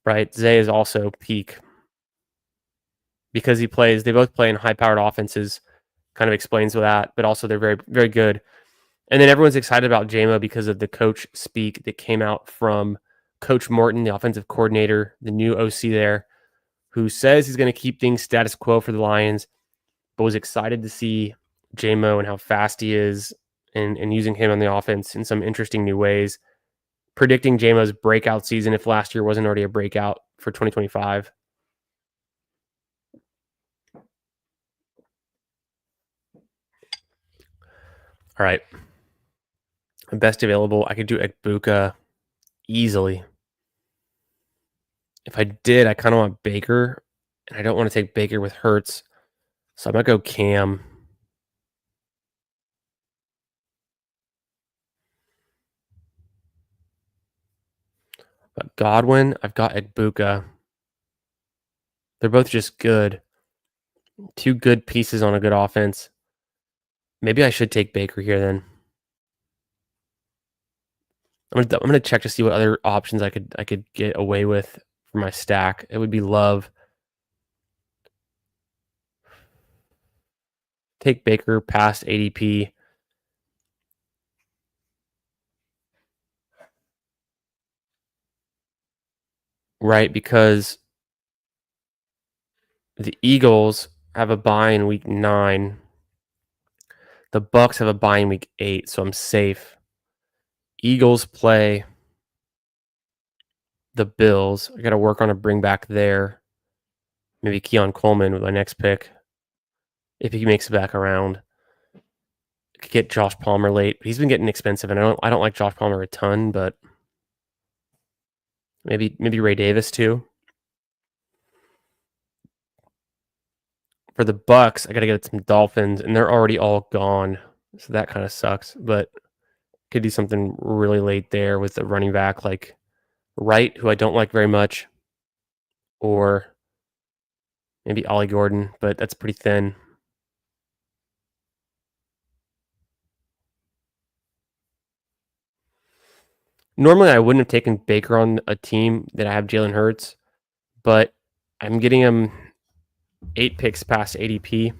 Right? Zay is also peak because they both play in high powered offenses, kind of explains that, but also they're very, very good. And then everyone's excited about JMO because of the coach speak that came out from Coach Morton, the offensive coordinator, the new OC there, who says he's going to keep things status quo for the Lions, but was excited to see JMO and how fast he is and using him on the offense in some interesting new ways. Predicting JMO's breakout season if last year wasn't already a breakout for 2025. All right. Best available. I could do Ekbuka easily. If I did, I kind of want Baker, and I don't want to take Baker with Hurts. So I'm going to go Cam. But Godwin, I've got Ekbuka. They're both just good. Two good pieces on a good offense. Maybe I should take Baker here then. I'm gonna check to see what other options I could get away with for my stack. It would be Love. Take Baker past ADP. Right, because the Eagles have a bye in week 9. The Bucks have a bye in week 8, so I'm safe. Eagles play the Bills. I got to work on a bring back there. Maybe Keon Coleman with my next pick. If he makes it back around. Could get Josh Palmer late, but he's been getting expensive, and I don't like Josh Palmer a ton, but maybe Ray Davis too. For the Bucks, I got to get some Dolphins, and they're already all gone, so that kind of sucks. But could do something really late there with a running back like Wright, who I don't like very much, or maybe Ollie Gordon, but that's pretty thin. Normally, I wouldn't have taken Baker on a team that I have Jalen Hurts, but I'm getting him 8 picks past ADP,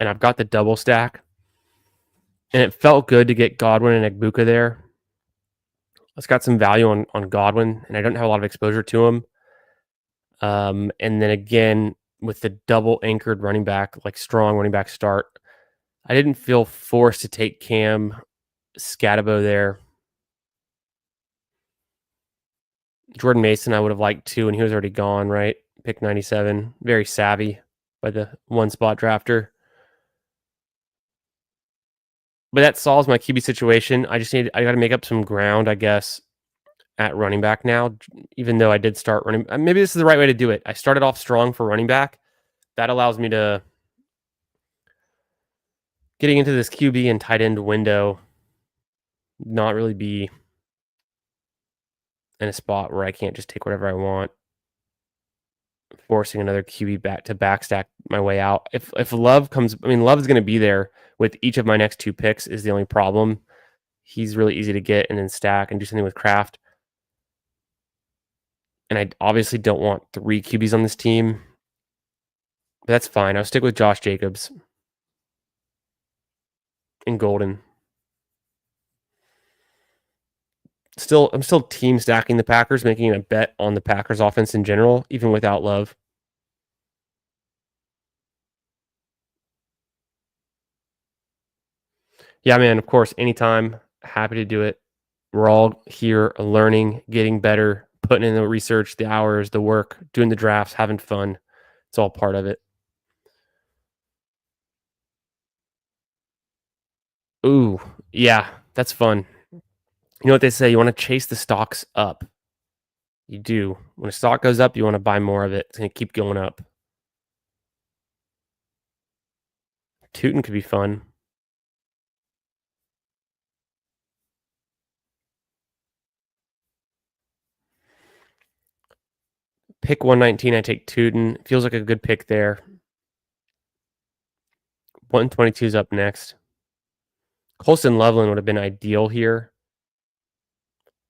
and I've got the double stack, and it felt good to get Godwin and Egbuka there. It's got some value on Godwin, and I don't have a lot of exposure to him. And then again, with the double anchored running back, like strong running back start, I didn't feel forced to take Cam Scatabo there. Jordan Mason, I would have liked to, and he was already gone, right? Pick 97. Very savvy by the one spot drafter. But that solves my QB situation. I got to make up some ground, I guess, at running back now, even though I did start running. Maybe this is the right way to do it. I started off strong for running back. That allows me to, getting into this QB and tight end window, not really be in a spot where I can't just take whatever I want, forcing another QB back to backstack my way out. If Love comes, I mean, Love's going to be there with each of my next 2 picks is the only problem. He's really easy to get and then stack and do something with Kraft. And I obviously don't want 3 QBs on this team. But that's fine. I'll stick with Josh Jacobs and Golden. I'm still team stacking the Packers, making a bet on the Packers offense in general, even without Love. Yeah, man, of course, anytime. Happy to do it. We're all here learning, getting better, putting in the research, the hours, the work, doing the drafts, having fun. It's all part of it. Ooh, yeah, that's fun. You know what they say? You want to chase the stocks up. You do. When a stock goes up, you want to buy more of it. It's going to keep going up. Tootin could be fun. Pick 119, I take Tootin. Feels like a good pick there. 122 is up next. Colston Loveland would have been ideal here.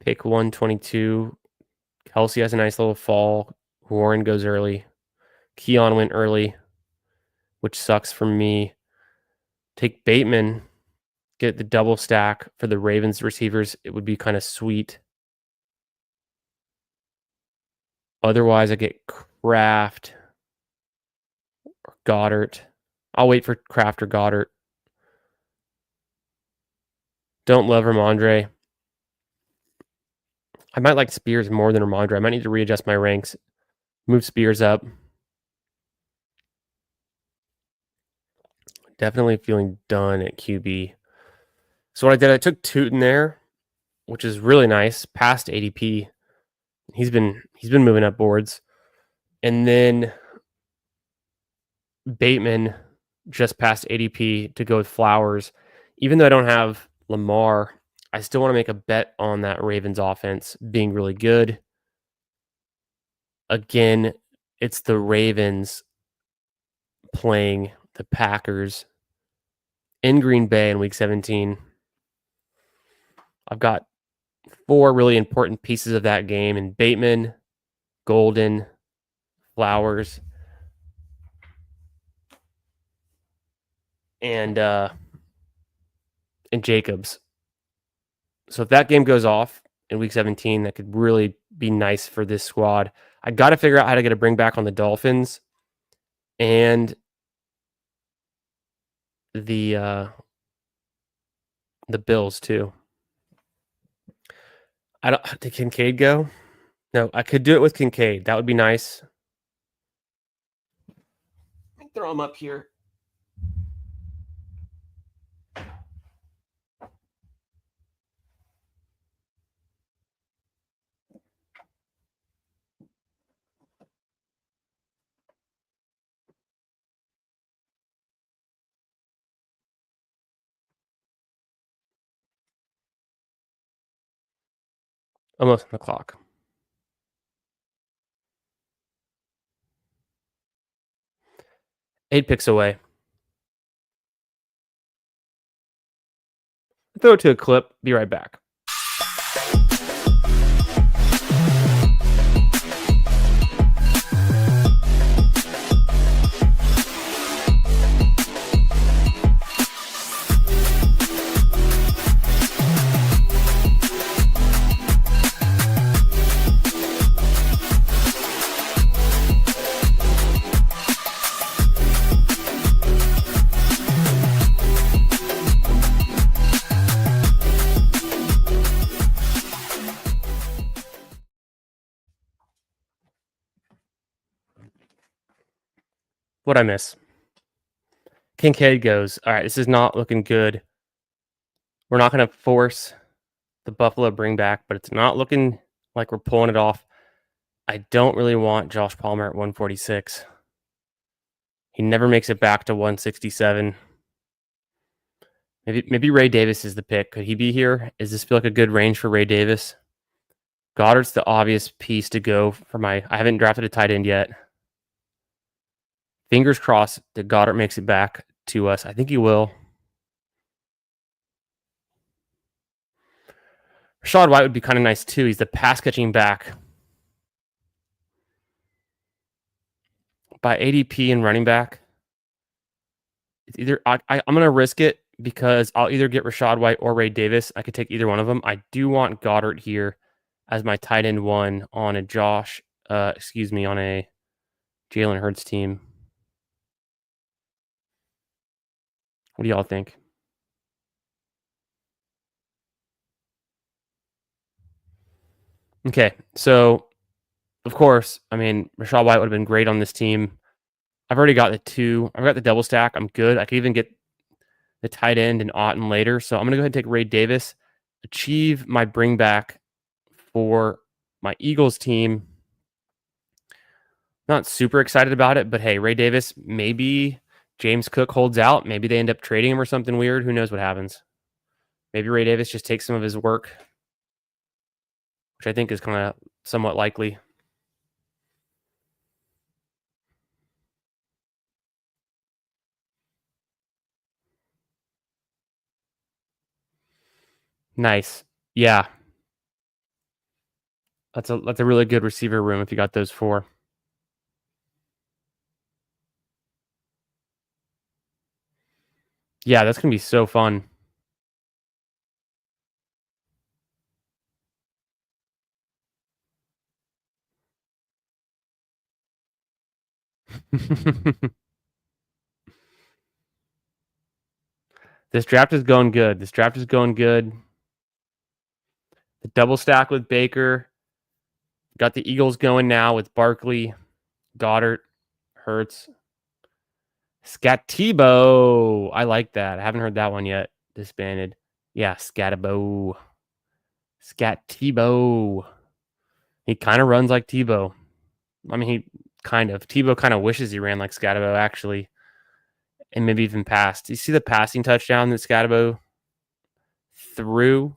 Pick 122. Kelsey has a nice little fall. Warren goes early. Keon went early, which sucks for me. Take Bateman. Get the double stack for the Ravens receivers. It would be kind of sweet. Otherwise, I get Kraft or Goddard. I'll wait for Kraft or Goddard. Don't love Ramondre. I might like Spears more than Ramondre. I might need to readjust my ranks. Move Spears up. Definitely feeling done at QB. So what I did, I took Tootin there, which is really nice, past ADP. He's been moving up boards. And then Bateman just past ADP to go with Flowers. Even though I don't have Lamar, I still want to make a bet on that Ravens offense being really good. Again, it's the Ravens playing the Packers in Green Bay in week 17. I've got 4 really important pieces of that game in Bateman, Golden, Flowers, and Jacobs. So if that game goes off in week 17, that could really be nice for this squad. I got to figure out how to get a bring back on the Dolphins and the Bills too. Did Kincaid go? No, I could do it with Kincaid. That would be nice. Let me throw him up here. Almost on the clock. 8 picks away. Throw it to a clip. Be right back. What'd I miss? Kincaid goes, all right, this is not looking good. We're not going to force the Buffalo bring back, but it's not looking like we're pulling it off. I don't really want Josh Palmer at 146. He never makes it back to 167. Maybe Ray Davis is the pick. Could he be here? Does this feel like a good range for Ray Davis? Goddard's the obvious piece to go for I haven't drafted a tight end yet. Fingers crossed that Goddard makes it back to us. I think he will. Rachaad White would be kind of nice too. He's the pass catching back. By ADP and running back, it's either I'm going to risk it because I'll either get Rachaad White or Ray Davis. I could take either one of them. I do want Goddard here as my tight end one on a on a Jalen Hurts team. What do y'all think? Okay, so of course, I mean, Rachaad White would have been great on this team. I've already got the 2. I've got the double stack. I'm good. I could even get the tight end and Otten later. So I'm going to go ahead and take Ray Davis, achieve my bring back for my Eagles team. Not super excited about it, but hey, Ray Davis, maybe James Cook holds out. Maybe they end up trading him or something weird. Who knows what happens? Maybe Ray Davis just takes some of his work, which I think is kind of somewhat likely. Nice. Yeah. That's a really good receiver room if you got those 4. Yeah, that's going to be so fun. This draft is going good. The double stack with Baker. Got the Eagles going now with Barkley, Goddard, Hurts. Scatebo. I like that. I haven't heard that one yet. Disbanded. Yeah, Scatebo. He kind of runs like Tebow. I mean, Tebow kind of wishes he ran like Scatebo, actually. And maybe even passed. You see the passing touchdown that Scatebo threw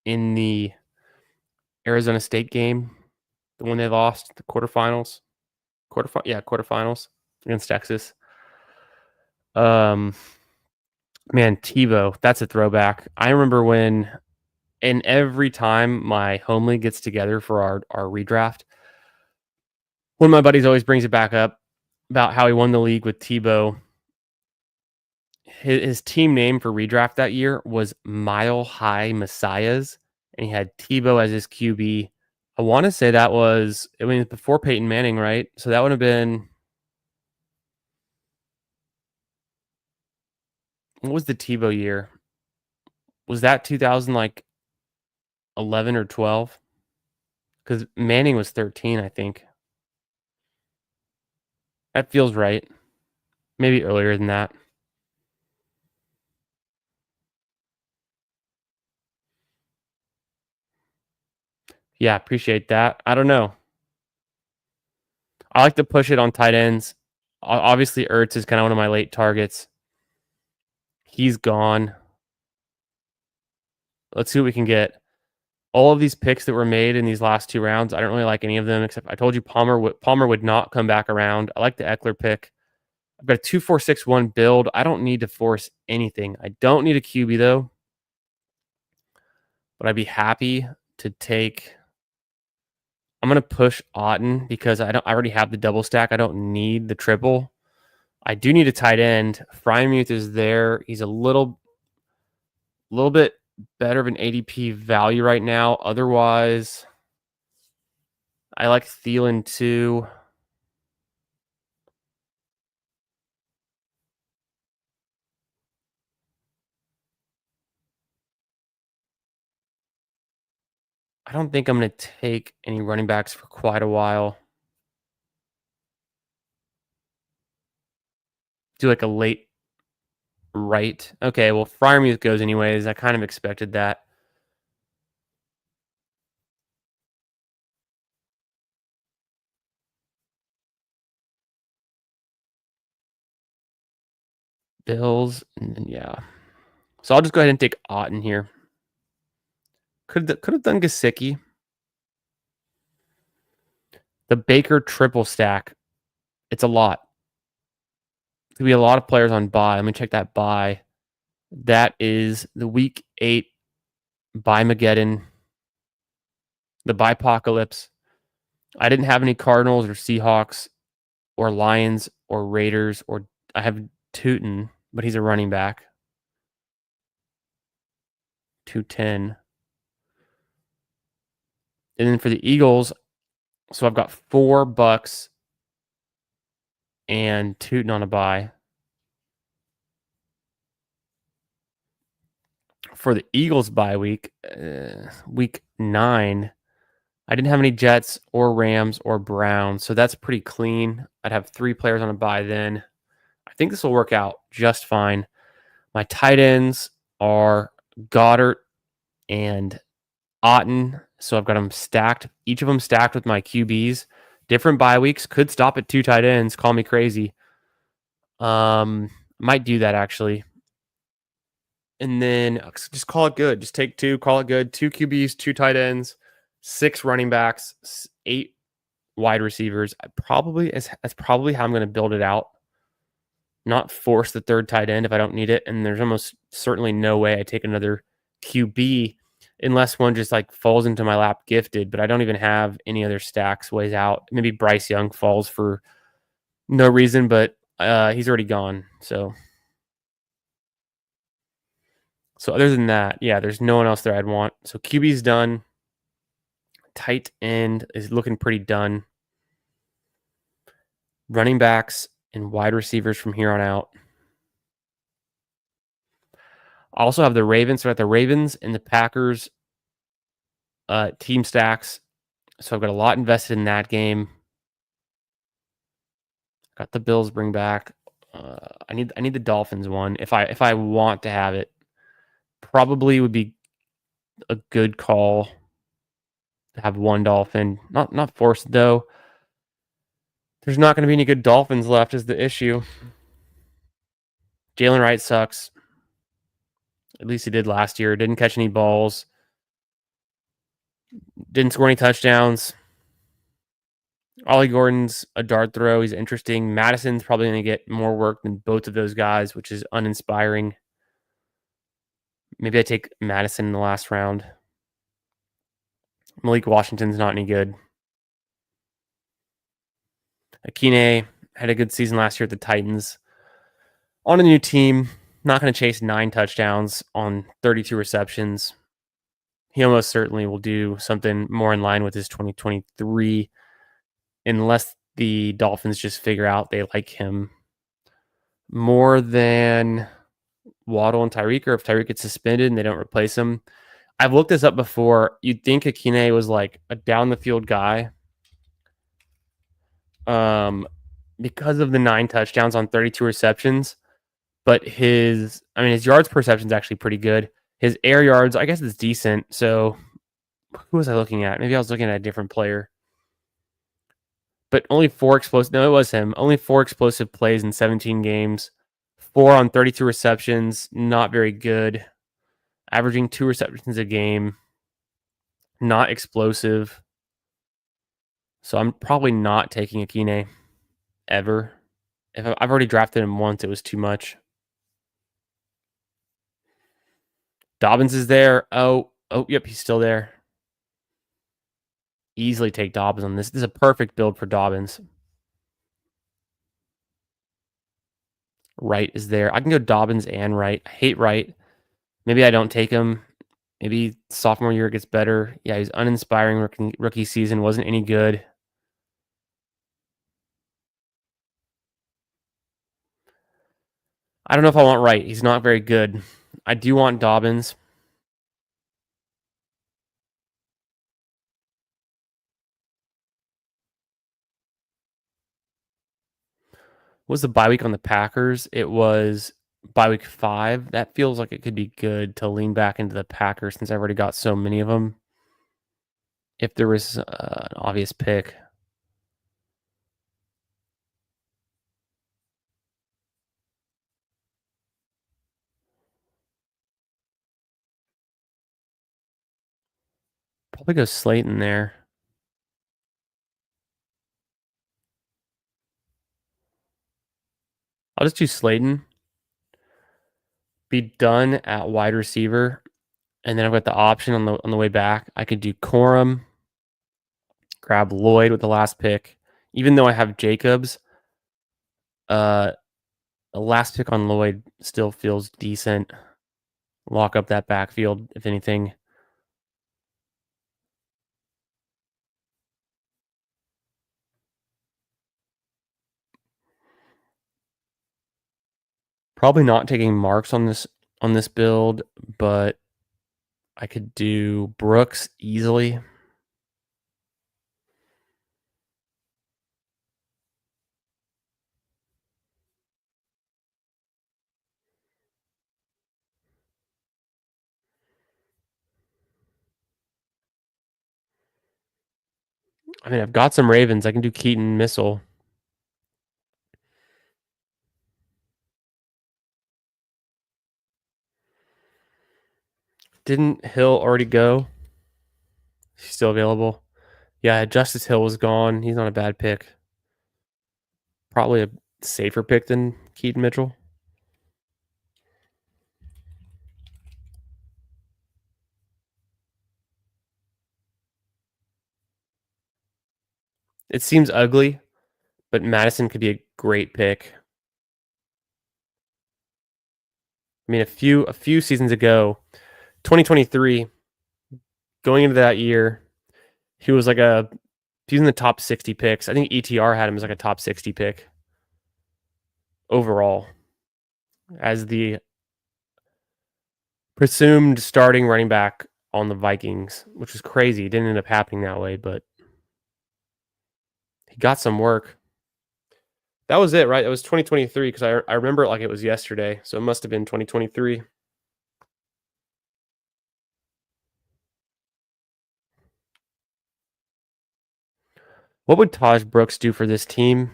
in the Arizona State game? The one they lost, the quarterfinals? Quarterfinals against Texas. Man, Tebow, that's a throwback. I remember when, and every time my home league gets together for our redraft, one of my buddies always brings it back up about how he won the league with Tebow. His team name for redraft that year was Mile High Messiahs, and he had Tebow as his QB. I want to say that was, before Peyton Manning, right? So that would have been, what was the Tebow year? Was that 2011 or 12? Because Manning was 13, I think. That feels right. Maybe earlier than that. Yeah, appreciate that. I don't know. I like to push it on tight ends. Obviously, Ertz is kind of one of my late targets. He's gone. Let's see what we can get. All of these picks that were made in these last 2 rounds, I don't really like any of them, except I told you Palmer would not come back around. I like the Eckler pick. I've got a 2-4-6-1 build. I don't need to force anything. I don't need a QB though, but I'd be happy to take. I'm gonna push Otten because I already have the double stack. I don't need the triple. I do need a tight end. Frymuth is there. He's a little bit better of an ADP value right now. Otherwise, I like Thielen too. I don't think I'm going to take any running backs for quite a while. Do like a late right. Okay, well, Fryermuth goes anyways. I kind of expected that. Bills, and then, yeah. So I'll just go ahead and take Otten here. Could have done Gesicki. The Baker triple stack. It's a lot. Could be a lot of players on bye. Let me check that bye. That is the week 8 Bye-Mageddon, the Bye-Apocalypse. I didn't have any Cardinals or Seahawks or Lions or Raiders, or I have Tootin, but he's a running back. 210. And then for the Eagles, so I've got 4 Bucks and Tootin on a bye. For the Eagles bye week, week 9, I didn't have any Jets or Rams or Browns, so that's pretty clean. I'd have 3 players on a bye then. I think this will work out just fine. My tight ends are Goddard and Otten, so I've got them stacked. Each of them stacked with my QBs. Different bye weeks. Could stop at 2 tight ends. Call me crazy. Might do that actually. And then just call it good. Just take 2, call it good. 2 QBs, 2 tight ends, 6 running backs, 8 wide receivers. That's probably how I'm going to build it out. Not force the 3rd tight end if I don't need it. And there's almost certainly no way I take another QB unless one just like falls into my lap gifted. But I don't even have any other stacks ways out. Maybe Bryce Young falls for no reason, but he's already gone. So other than that, yeah, there's no one else there I'd want. So QB's done. Tight end is looking pretty done. Running backs and wide receivers from here on out. I also have the Ravens. So I got the Ravens and the Packers team stacks. So I've got a lot invested in that game. Got the Bills bring back. I need the Dolphins one if I want to have it. Probably would be a good call to have one Dolphin. Not forced though. There's not going to be any good Dolphins left is the issue. Jalen Wright sucks. At least he did last year. Didn't catch any balls. Didn't score any touchdowns. Ollie Gordon's a dart throw. He's interesting. Madison's probably going to get more work than both of those guys, which is uninspiring. Maybe I take Madison in the last round. Malik Washington's not any good. Akine had a good season last year at the Titans. On a new team, not going to chase 9 touchdowns on 32 receptions. He almost certainly will do something more in line with his 2023 unless the Dolphins just figure out they like him more than Waddle and Tyreek, or if Tyreek gets suspended and they don't replace him. I've looked this up before. You'd think Akine was like a down the field guy. Because of the 9 touchdowns on 32 receptions, but his yards per reception is actually pretty good. His air yards, I guess, is decent. So who was I looking at? Maybe I was looking at a different player. But only 4 explosive. No, it was him. Only 4 explosive plays in 17 games. 4 on 32 receptions. Not very good. Averaging 2 receptions a game. Not explosive. So I'm probably not taking Akine ever. If I've already drafted him once, it was too much. Dobbins is there. Yep, he's still there. Easily take Dobbins on this. This is a perfect build for Dobbins. Wright is there. I can go Dobbins and Wright. I hate Wright. Maybe I don't take him. Maybe sophomore year gets better. Yeah, he's uninspiring. Rookie season wasn't any good. I don't know if I want Wright. He's not very good. I do want Dobbins. What was the bye week on the Packers? It was bye week 5. That feels like it could be good to lean back into the Packers since I've already got so many of them. If there was an obvious pick. Probably go Slayton there. I'll just do Slayton. Be done at wide receiver. And then I've got the option on the way back. I could do Corum, grab Lloyd with the last pick. Even though I have Jacobs, the last pick on Lloyd still feels decent. Lock up that backfield, if anything. Probably not taking marks on this build, but I could do Brooks easily. I mean, I've got some Ravens. I can do Keaton Missile. Didn't Hill already go? He's still available. Yeah, Justice Hill was gone. He's not a bad pick. Probably a safer pick than Keaton Mitchell. It seems ugly, but Madison could be a great pick. I mean, a few seasons ago, 2023, going into that year, he was in the top 60 picks. I think ETR had him as like a top 60 pick overall as the presumed starting running back on the Vikings, which was crazy. It didn't end up happening that way, but he got some work. That was it, right? It was 2023 because I remember it like it was yesterday. So it must have been 2023. What would Taj Brooks do for this team?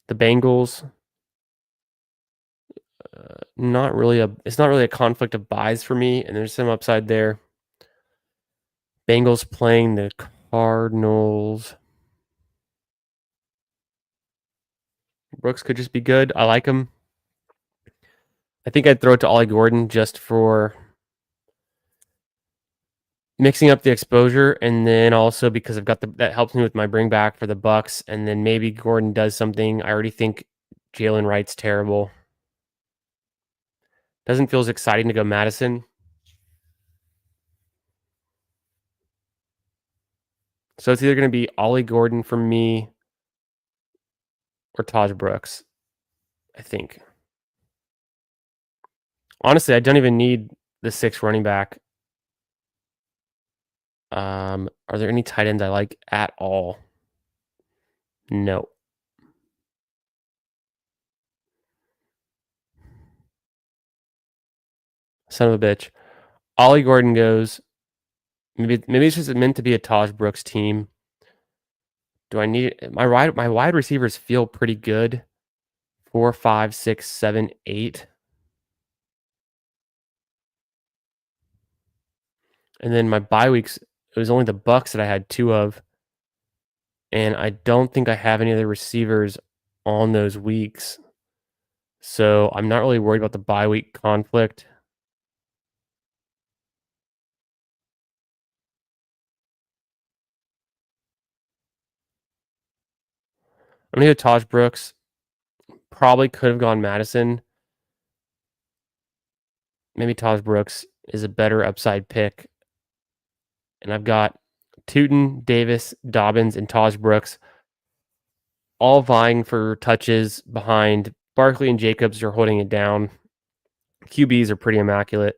The Bengals. It's not really a conflict of buys for me, and there's some upside there. Bengals playing the Cardinals. Brooks could just be good. I like him. I think I'd throw it to Ollie Gordon just for mixing up the exposure, and then also because I've got that helps me with my bring back for the Bucks, and then maybe Gordon does something. I already think Jalen Wright's terrible. Doesn't feel as exciting to go Madison. So it's either going to be Ollie Gordon for me or Taj Brooks, I think. Honestly, I don't even need the 6th running back. Are there any tight ends I like at all? No. Son of a bitch. Ollie Gordon goes. Maybe it's just meant to be a Taj Brooks team. Do I need my wide receivers feel pretty good? 4, 5, 6, 7, 8. And then my bye weeks, it was only the Bucks that I had 2 of. and I don't think I have any other receivers on those weeks. So I'm not really worried about the bye week conflict. I'm gonna go Taj Brooks. Probably could have gone Madison. Maybe Taj Brooks is a better upside pick. And I've got Tootin, Davis, Dobbins, and Taj Brooks all vying for touches behind Barkley and Jacobs are holding it down. QBs are pretty immaculate.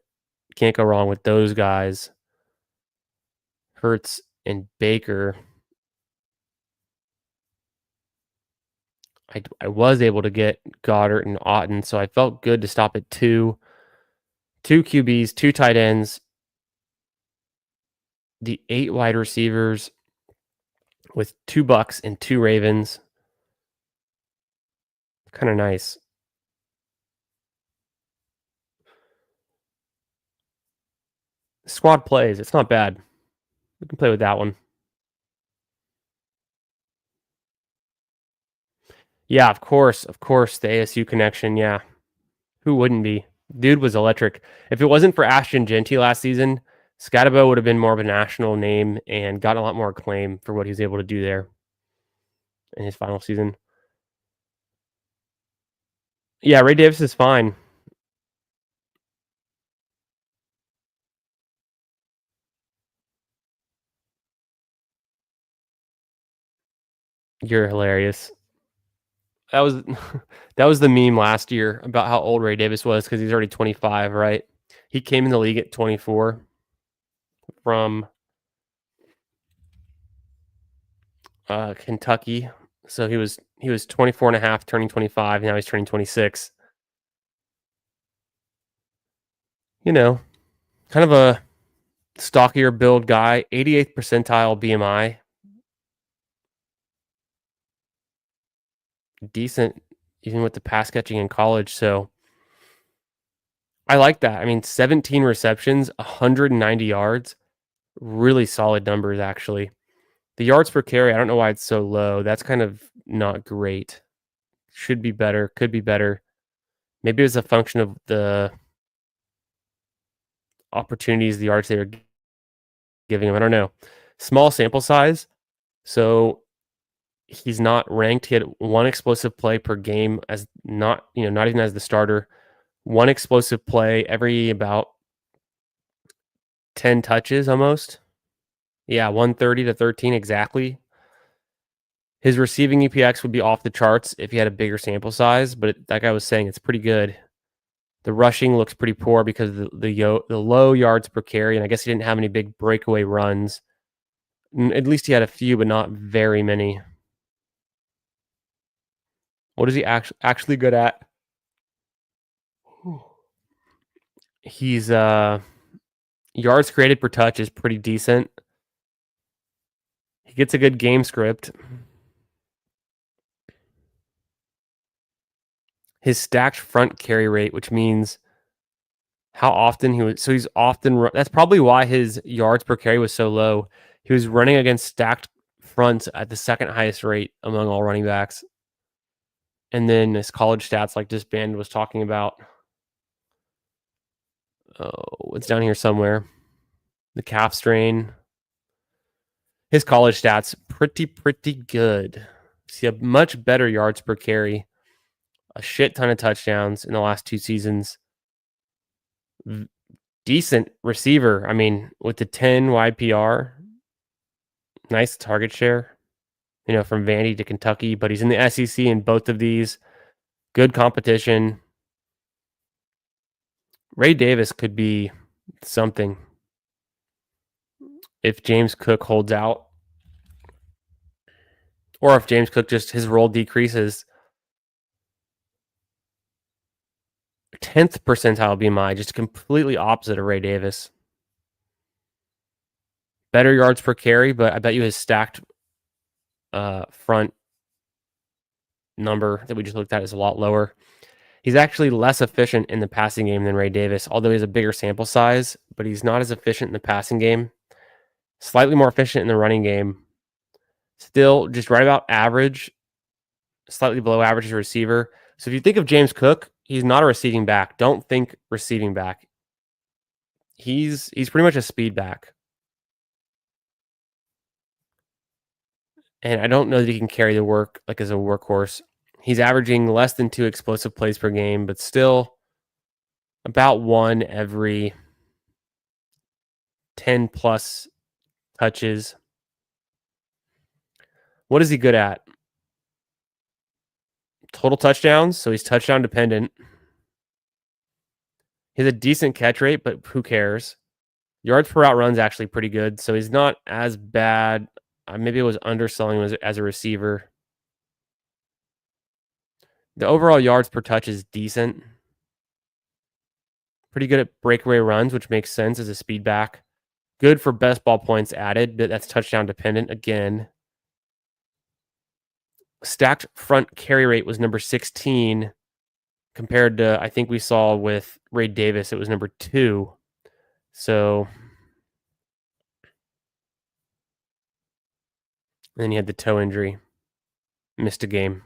Can't go wrong with those guys. Hurts and Baker. I was able to get Goddard and Otten, so I felt good to stop at two. Two QBs, two tight ends, the 8 wide receivers with 2 Bucks and 2 Ravens. Kind of nice. Squad plays. It's not bad. We can play with that one. Yeah, of course. Of course, the ASU connection. Yeah. Who wouldn't be? Dude was electric. If it wasn't for Ashton Genty last season, Scatabo would have been more of a national name and gotten a lot more acclaim for what he was able to do there in his final season. Yeah, Ray Davis is fine. You're hilarious. That was that was the meme last year about how old Ray Davis was because he's already 25, right? He came in the league at 24 from Kentucky. So he was 24 and a half, turning 25. Now he's turning 26. You know, kind of a stockier build guy, 88th percentile BMI. Decent even with the pass catching in college. So I like that. I mean, 17 receptions, 190 yards. Really solid numbers, actually. The yards per carry, I don't know why it's so low. That's kind of not great. Should be better. Could be better. Maybe it was a function of the opportunities, the yards they were giving him. I don't know. Small sample size. So he's not ranked. He had one explosive play per game as not even as the starter. One explosive play every about 10 touches almost. Yeah, 130 to 13 exactly. His receiving EPX would be off the charts if he had a bigger sample size, but that guy was saying it's pretty good. The rushing looks pretty poor because of the low yards per carry, and I guess he didn't have any big breakaway runs. At least he had a few, but not very many. What is he actually good at? He's yards created per touch is pretty decent. He gets a good game script. His stacked front carry rate, which means how often he's often, that's probably why his yards per carry was so low. He was running against stacked fronts at the second highest rate among all running backs. And then his college stats, like this band was talking about. Oh, it's down here somewhere. The calf strain. His college stats, pretty good. See a much better yards per carry. A shit ton of touchdowns in the last 2 seasons. Decent receiver. I mean, with the 10 YPR, nice target share, from Vandy to Kentucky, but he's in the SEC in both of these. Good competition. Ray Davis could be something if James Cook holds out, or if James Cook just his role decreases. 10th percentile BMI, just completely opposite of Ray Davis. Better yards per carry, but I bet you his stacked front number that we just looked at is a lot lower. He's actually less efficient in the passing game than Ray Davis, although he has a bigger sample size, but he's not as efficient in the passing game. Slightly more efficient in the running game. Still just right about average, slightly below average as a receiver. So if you think of James Cook, he's not a receiving back. Don't think receiving back. He's pretty much a speed back. And I don't know that he can carry the work like as a workhorse. He's averaging less than 2 explosive plays per game, but still about one every 10 plus touches. What is he good at? Total touchdowns, so he's touchdown dependent. He has a decent catch rate, but who cares? Yards per route run's actually pretty good, so he's not as bad. Maybe it was underselling him as a receiver. The overall yards per touch is decent. Pretty good at breakaway runs, which makes sense as a speed back. Good for best ball points added, but that's touchdown dependent again. Stacked front carry rate was number 16 compared to, I think we saw with Ray Davis, it was number 2. So then he had the toe injury, missed a game.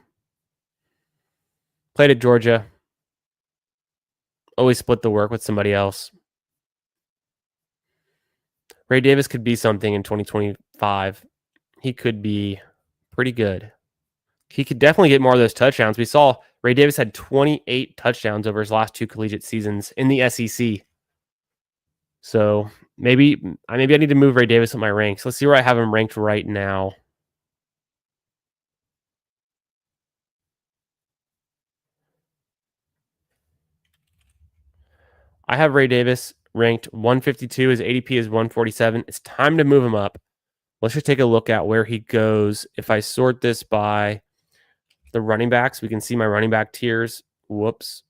Played at Georgia. Always split the work with somebody else. Ray Davis could be something in 2025. He could be pretty good. He could definitely get more of those touchdowns. We saw Ray Davis had 28 touchdowns over his last 2 collegiate seasons in the SEC. So maybe I need to move Ray Davis up my ranks. Let's see where I have him ranked right now. I have Ray Davis ranked 152. His ADP is 147. It's time to move him up. Let's just take a look at where he goes. If I sort this by the running backs, we can see my running back tiers. Whoops.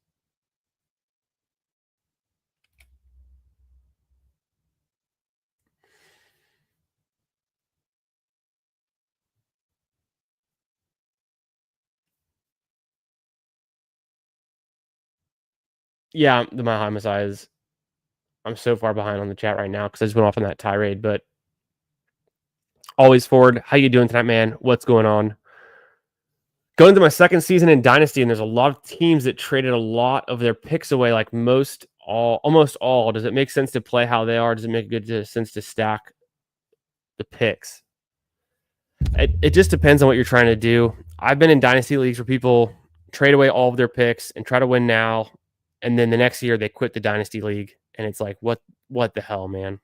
Yeah, the Mile High is. I'm so far behind on the chat right now because I just went off on that tirade. But always forward. How you doing tonight, man? What's going on? Going to my second season in Dynasty, and there's a lot of teams that traded a lot of their picks away, like almost all. Does it make sense to play how they are? Does it make good sense to stack the picks? It just depends on what you're trying to do. I've been in Dynasty leagues where people trade away all of their picks and try to win now, and then the next year they quit the Dynasty league, and it's like, what the hell, man?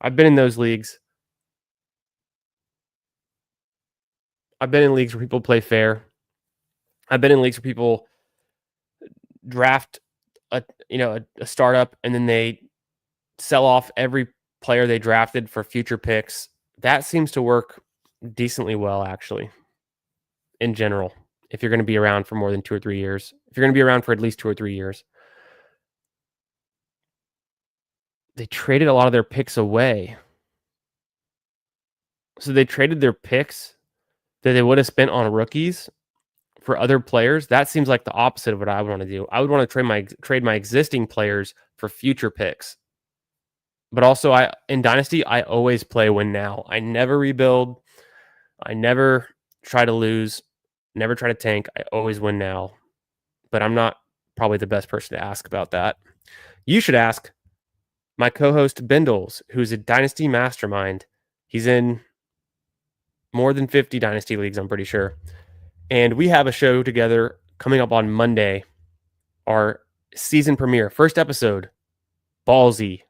I've been in those leagues. I've been in leagues where people play fair. I've been in leagues where people draft a startup and then they sell off every player they drafted for future picks. That seems to work decently well, actually, in general, if you're going to be around for more than 2 or 3 years. If you're going to be around for at least 2 or 3 years. They traded a lot of their picks away. So they traded their picks that they would have spent on rookies for other players. That seems like the opposite of what I would want to do. I would want to trade my existing players for future picks. But also, in Dynasty, I always play win now. I never rebuild. I never try to lose. Never try to tank. I always win now. But I'm not probably the best person to ask about that. You should ask my co-host Bindles, who's a Dynasty mastermind. He's in more than 50 Dynasty leagues, I'm pretty sure. And we have a show together coming up on Monday, our season premiere, first episode, BALLSY,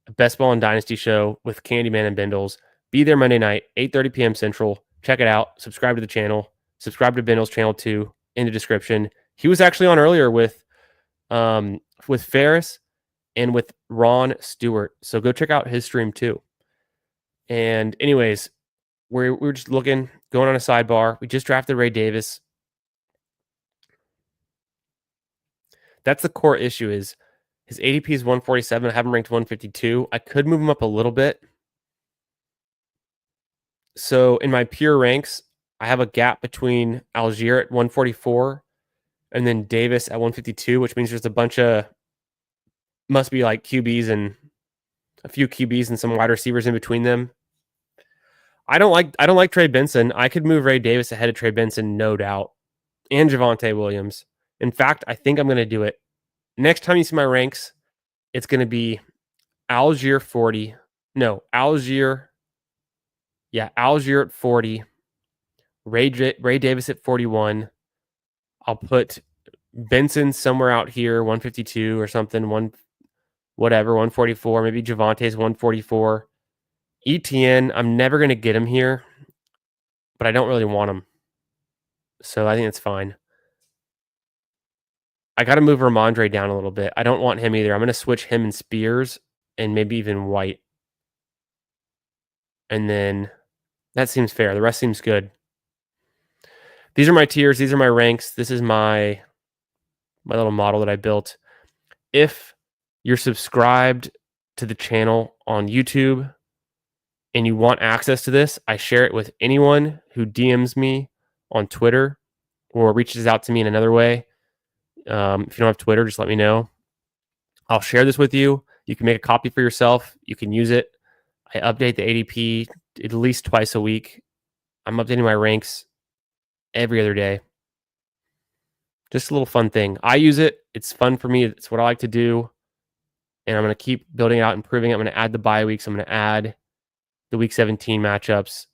a Best Ball and Dynasty show with Candyman and Bindles. Be there Monday night, 8:30 p.m. Central. Check it out. Subscribe to the channel. Subscribe to Bindles' channel too in the description. He was actually on earlier with Ferris and with Ron Stewart. So go check out his stream too. And anyways, we're just going on a sidebar. We just drafted Ray Davis. That's the core issue is his ADP is 147. I have him ranked 152. I could move him up a little bit. So in my pure ranks, I have a gap between Algier at 144 and then Davis at 152, which means there's a bunch of must be like QBs and a few QBs and some wide receivers in between them. I don't like Trey Benson. I could move Ray Davis ahead of Trey Benson, no doubt, and Javonte Williams. In fact, I think I'm going to do it. Next time you see my ranks, it's going to be Algier 40. No, Algier. Yeah, Algier at 40. Ray Davis at 41. I'll put Benson somewhere out here, 152 or something, 144. Maybe Javonte's 144. ETN, I'm never going to get him here, but I don't really want him. So I think it's fine. I got to move Ramondre down a little bit. I don't want him either. I'm going to switch him and Spears and maybe even White. And then that seems fair. The rest seems good. These are my tiers. These are my ranks. This is my little model that I built. If you're subscribed to the channel on YouTube and you want access to this, I share it with anyone who DMs me on Twitter or reaches out to me in another way. If you don't have Twitter, just let me know. I'll share this with you. You can make a copy for yourself. You can use it. I update the ADP at least twice a week. I'm updating my ranks every other day. Just a little fun thing. I use it. It's fun for me. It's what I like to do. And I'm going to keep building it out, improving it. I'm going to add the bye weeks. I'm going to add the week 17 matchups.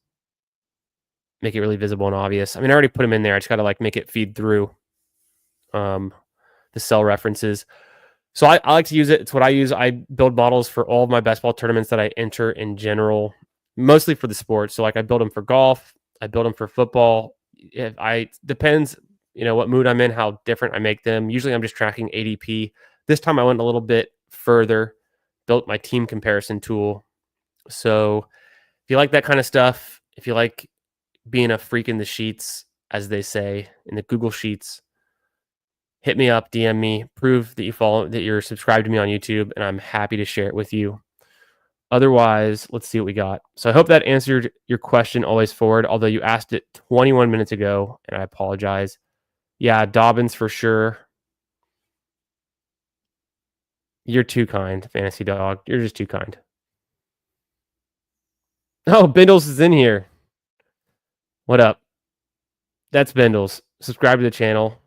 Make it really visible and obvious. I mean, I already put them in there. I just got to make it feed through the cell references. So I like to use it. It's what I use. I build models for all of my best ball tournaments that I enter in general, mostly for the sport. So I build them for golf. I build them for football. Depends, what mood I'm in, how different I make them. Usually I'm just tracking ADP. This time I went a little bit further, built my team comparison tool. So if you like that kind of stuff, if you like being a freak in the sheets, as they say, in the Google Sheets, hit me up, DM me, prove that you're subscribed to me on YouTube, and I'm happy to share it with you. Otherwise, let's see what we got. So I hope that answered your question, always forward, although you asked it 21 minutes ago, and I apologize. Yeah, Dobbins for sure. You're too kind, Fantasy Dog. You're just too kind. Oh, Bindles is in here. What up? That's Bindles. Subscribe to the channel.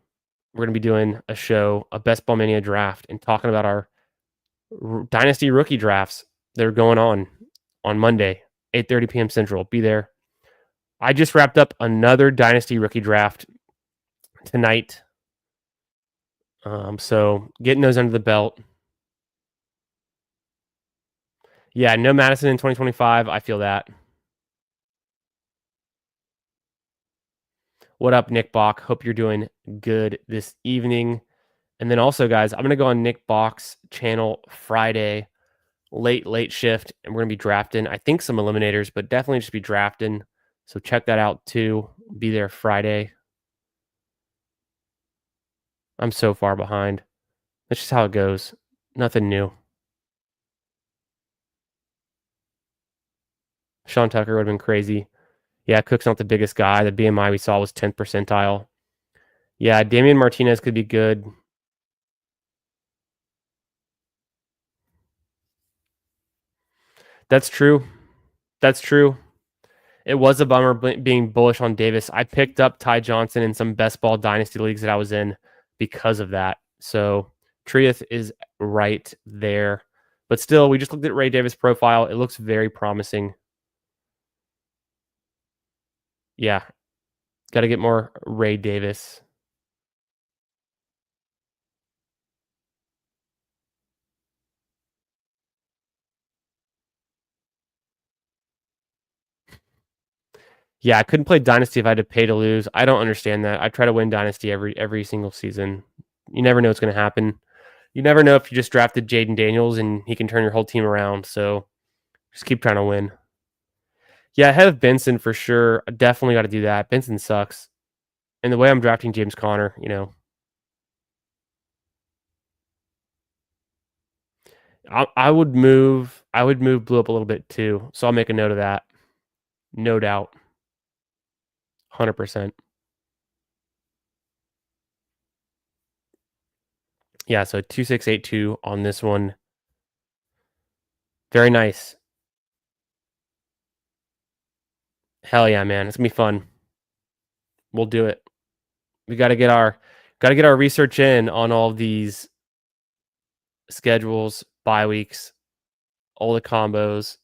We're going to be doing a show, a Best Ball Mania draft, and talking about our Dynasty rookie drafts that are going on Monday, 8:30 p.m. Central. Be there. I just wrapped up another Dynasty rookie draft tonight. So getting those under the belt. Yeah, no Madison in 2025. I feel that. What up, Nick Bach? Hope you're doing good this evening. And then also, guys, I'm going to go on Nick Bach's channel Friday, late shift, and we're going to be drafting, I think, some eliminators, but definitely just be drafting. So check that out too. Be there Friday. I'm so far behind. That's just how it goes. Nothing new. Sean Tucker would have been crazy. Yeah, Cook's not the biggest guy. The BMI we saw was 10th percentile. Yeah, Damian Martinez could be good. That's true. That's true. It was a bummer being bullish on Davis. I picked up Ty Johnson in some best ball dynasty leagues that I was in because of that. So Trieth is right there. But still, we just looked at Ray Davis' profile. It looks very promising. Yeah. Got to get more Ray Davis. Yeah, I couldn't play Dynasty if I had to pay to lose. I don't understand that. I try to win Dynasty every single season. You never know what's going to happen. You never know if you just drafted Jaden Daniels and he can turn your whole team around. So just keep trying to win. Yeah, ahead of Benson for sure. I definitely got to do that. Benson sucks. And the way I'm drafting James Conner, I would move Blue up a little bit too. So I'll make a note of that. No doubt. 100%. Yeah, so 2682 on this one. Very nice. Hell yeah, man. It's gonna be fun. We'll do it. We gotta get our research in on all of these schedules, bye weeks, all the combos.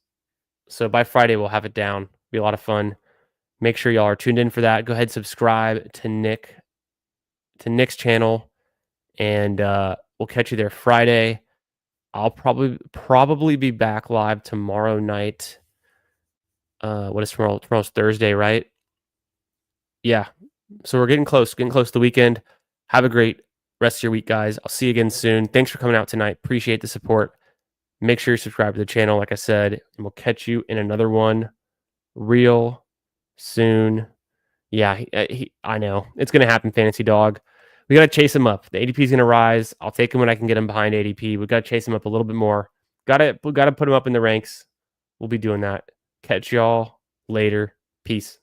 So by Friday we'll have it down. Be a lot of fun. Make sure y'all are tuned in for that. Go ahead, subscribe to Nick's channel, and we'll catch you there Friday. I'll probably be back live tomorrow night. What is tomorrow? Tomorrow's Thursday, right? Yeah. So we're getting close to the weekend. Have a great rest of your week, guys. I'll see you again soon. Thanks for coming out tonight. Appreciate the support. Make sure you subscribe to the channel, like I said, and we'll catch you in another one real soon. Yeah, I know. It's going to happen, Fantasy Dog. We got to chase him up. The ADP is going to rise. I'll take him when I can get him behind ADP. We got to chase him up a little bit more. We got to put him up in the ranks. We'll be doing that. Catch y'all later. Peace.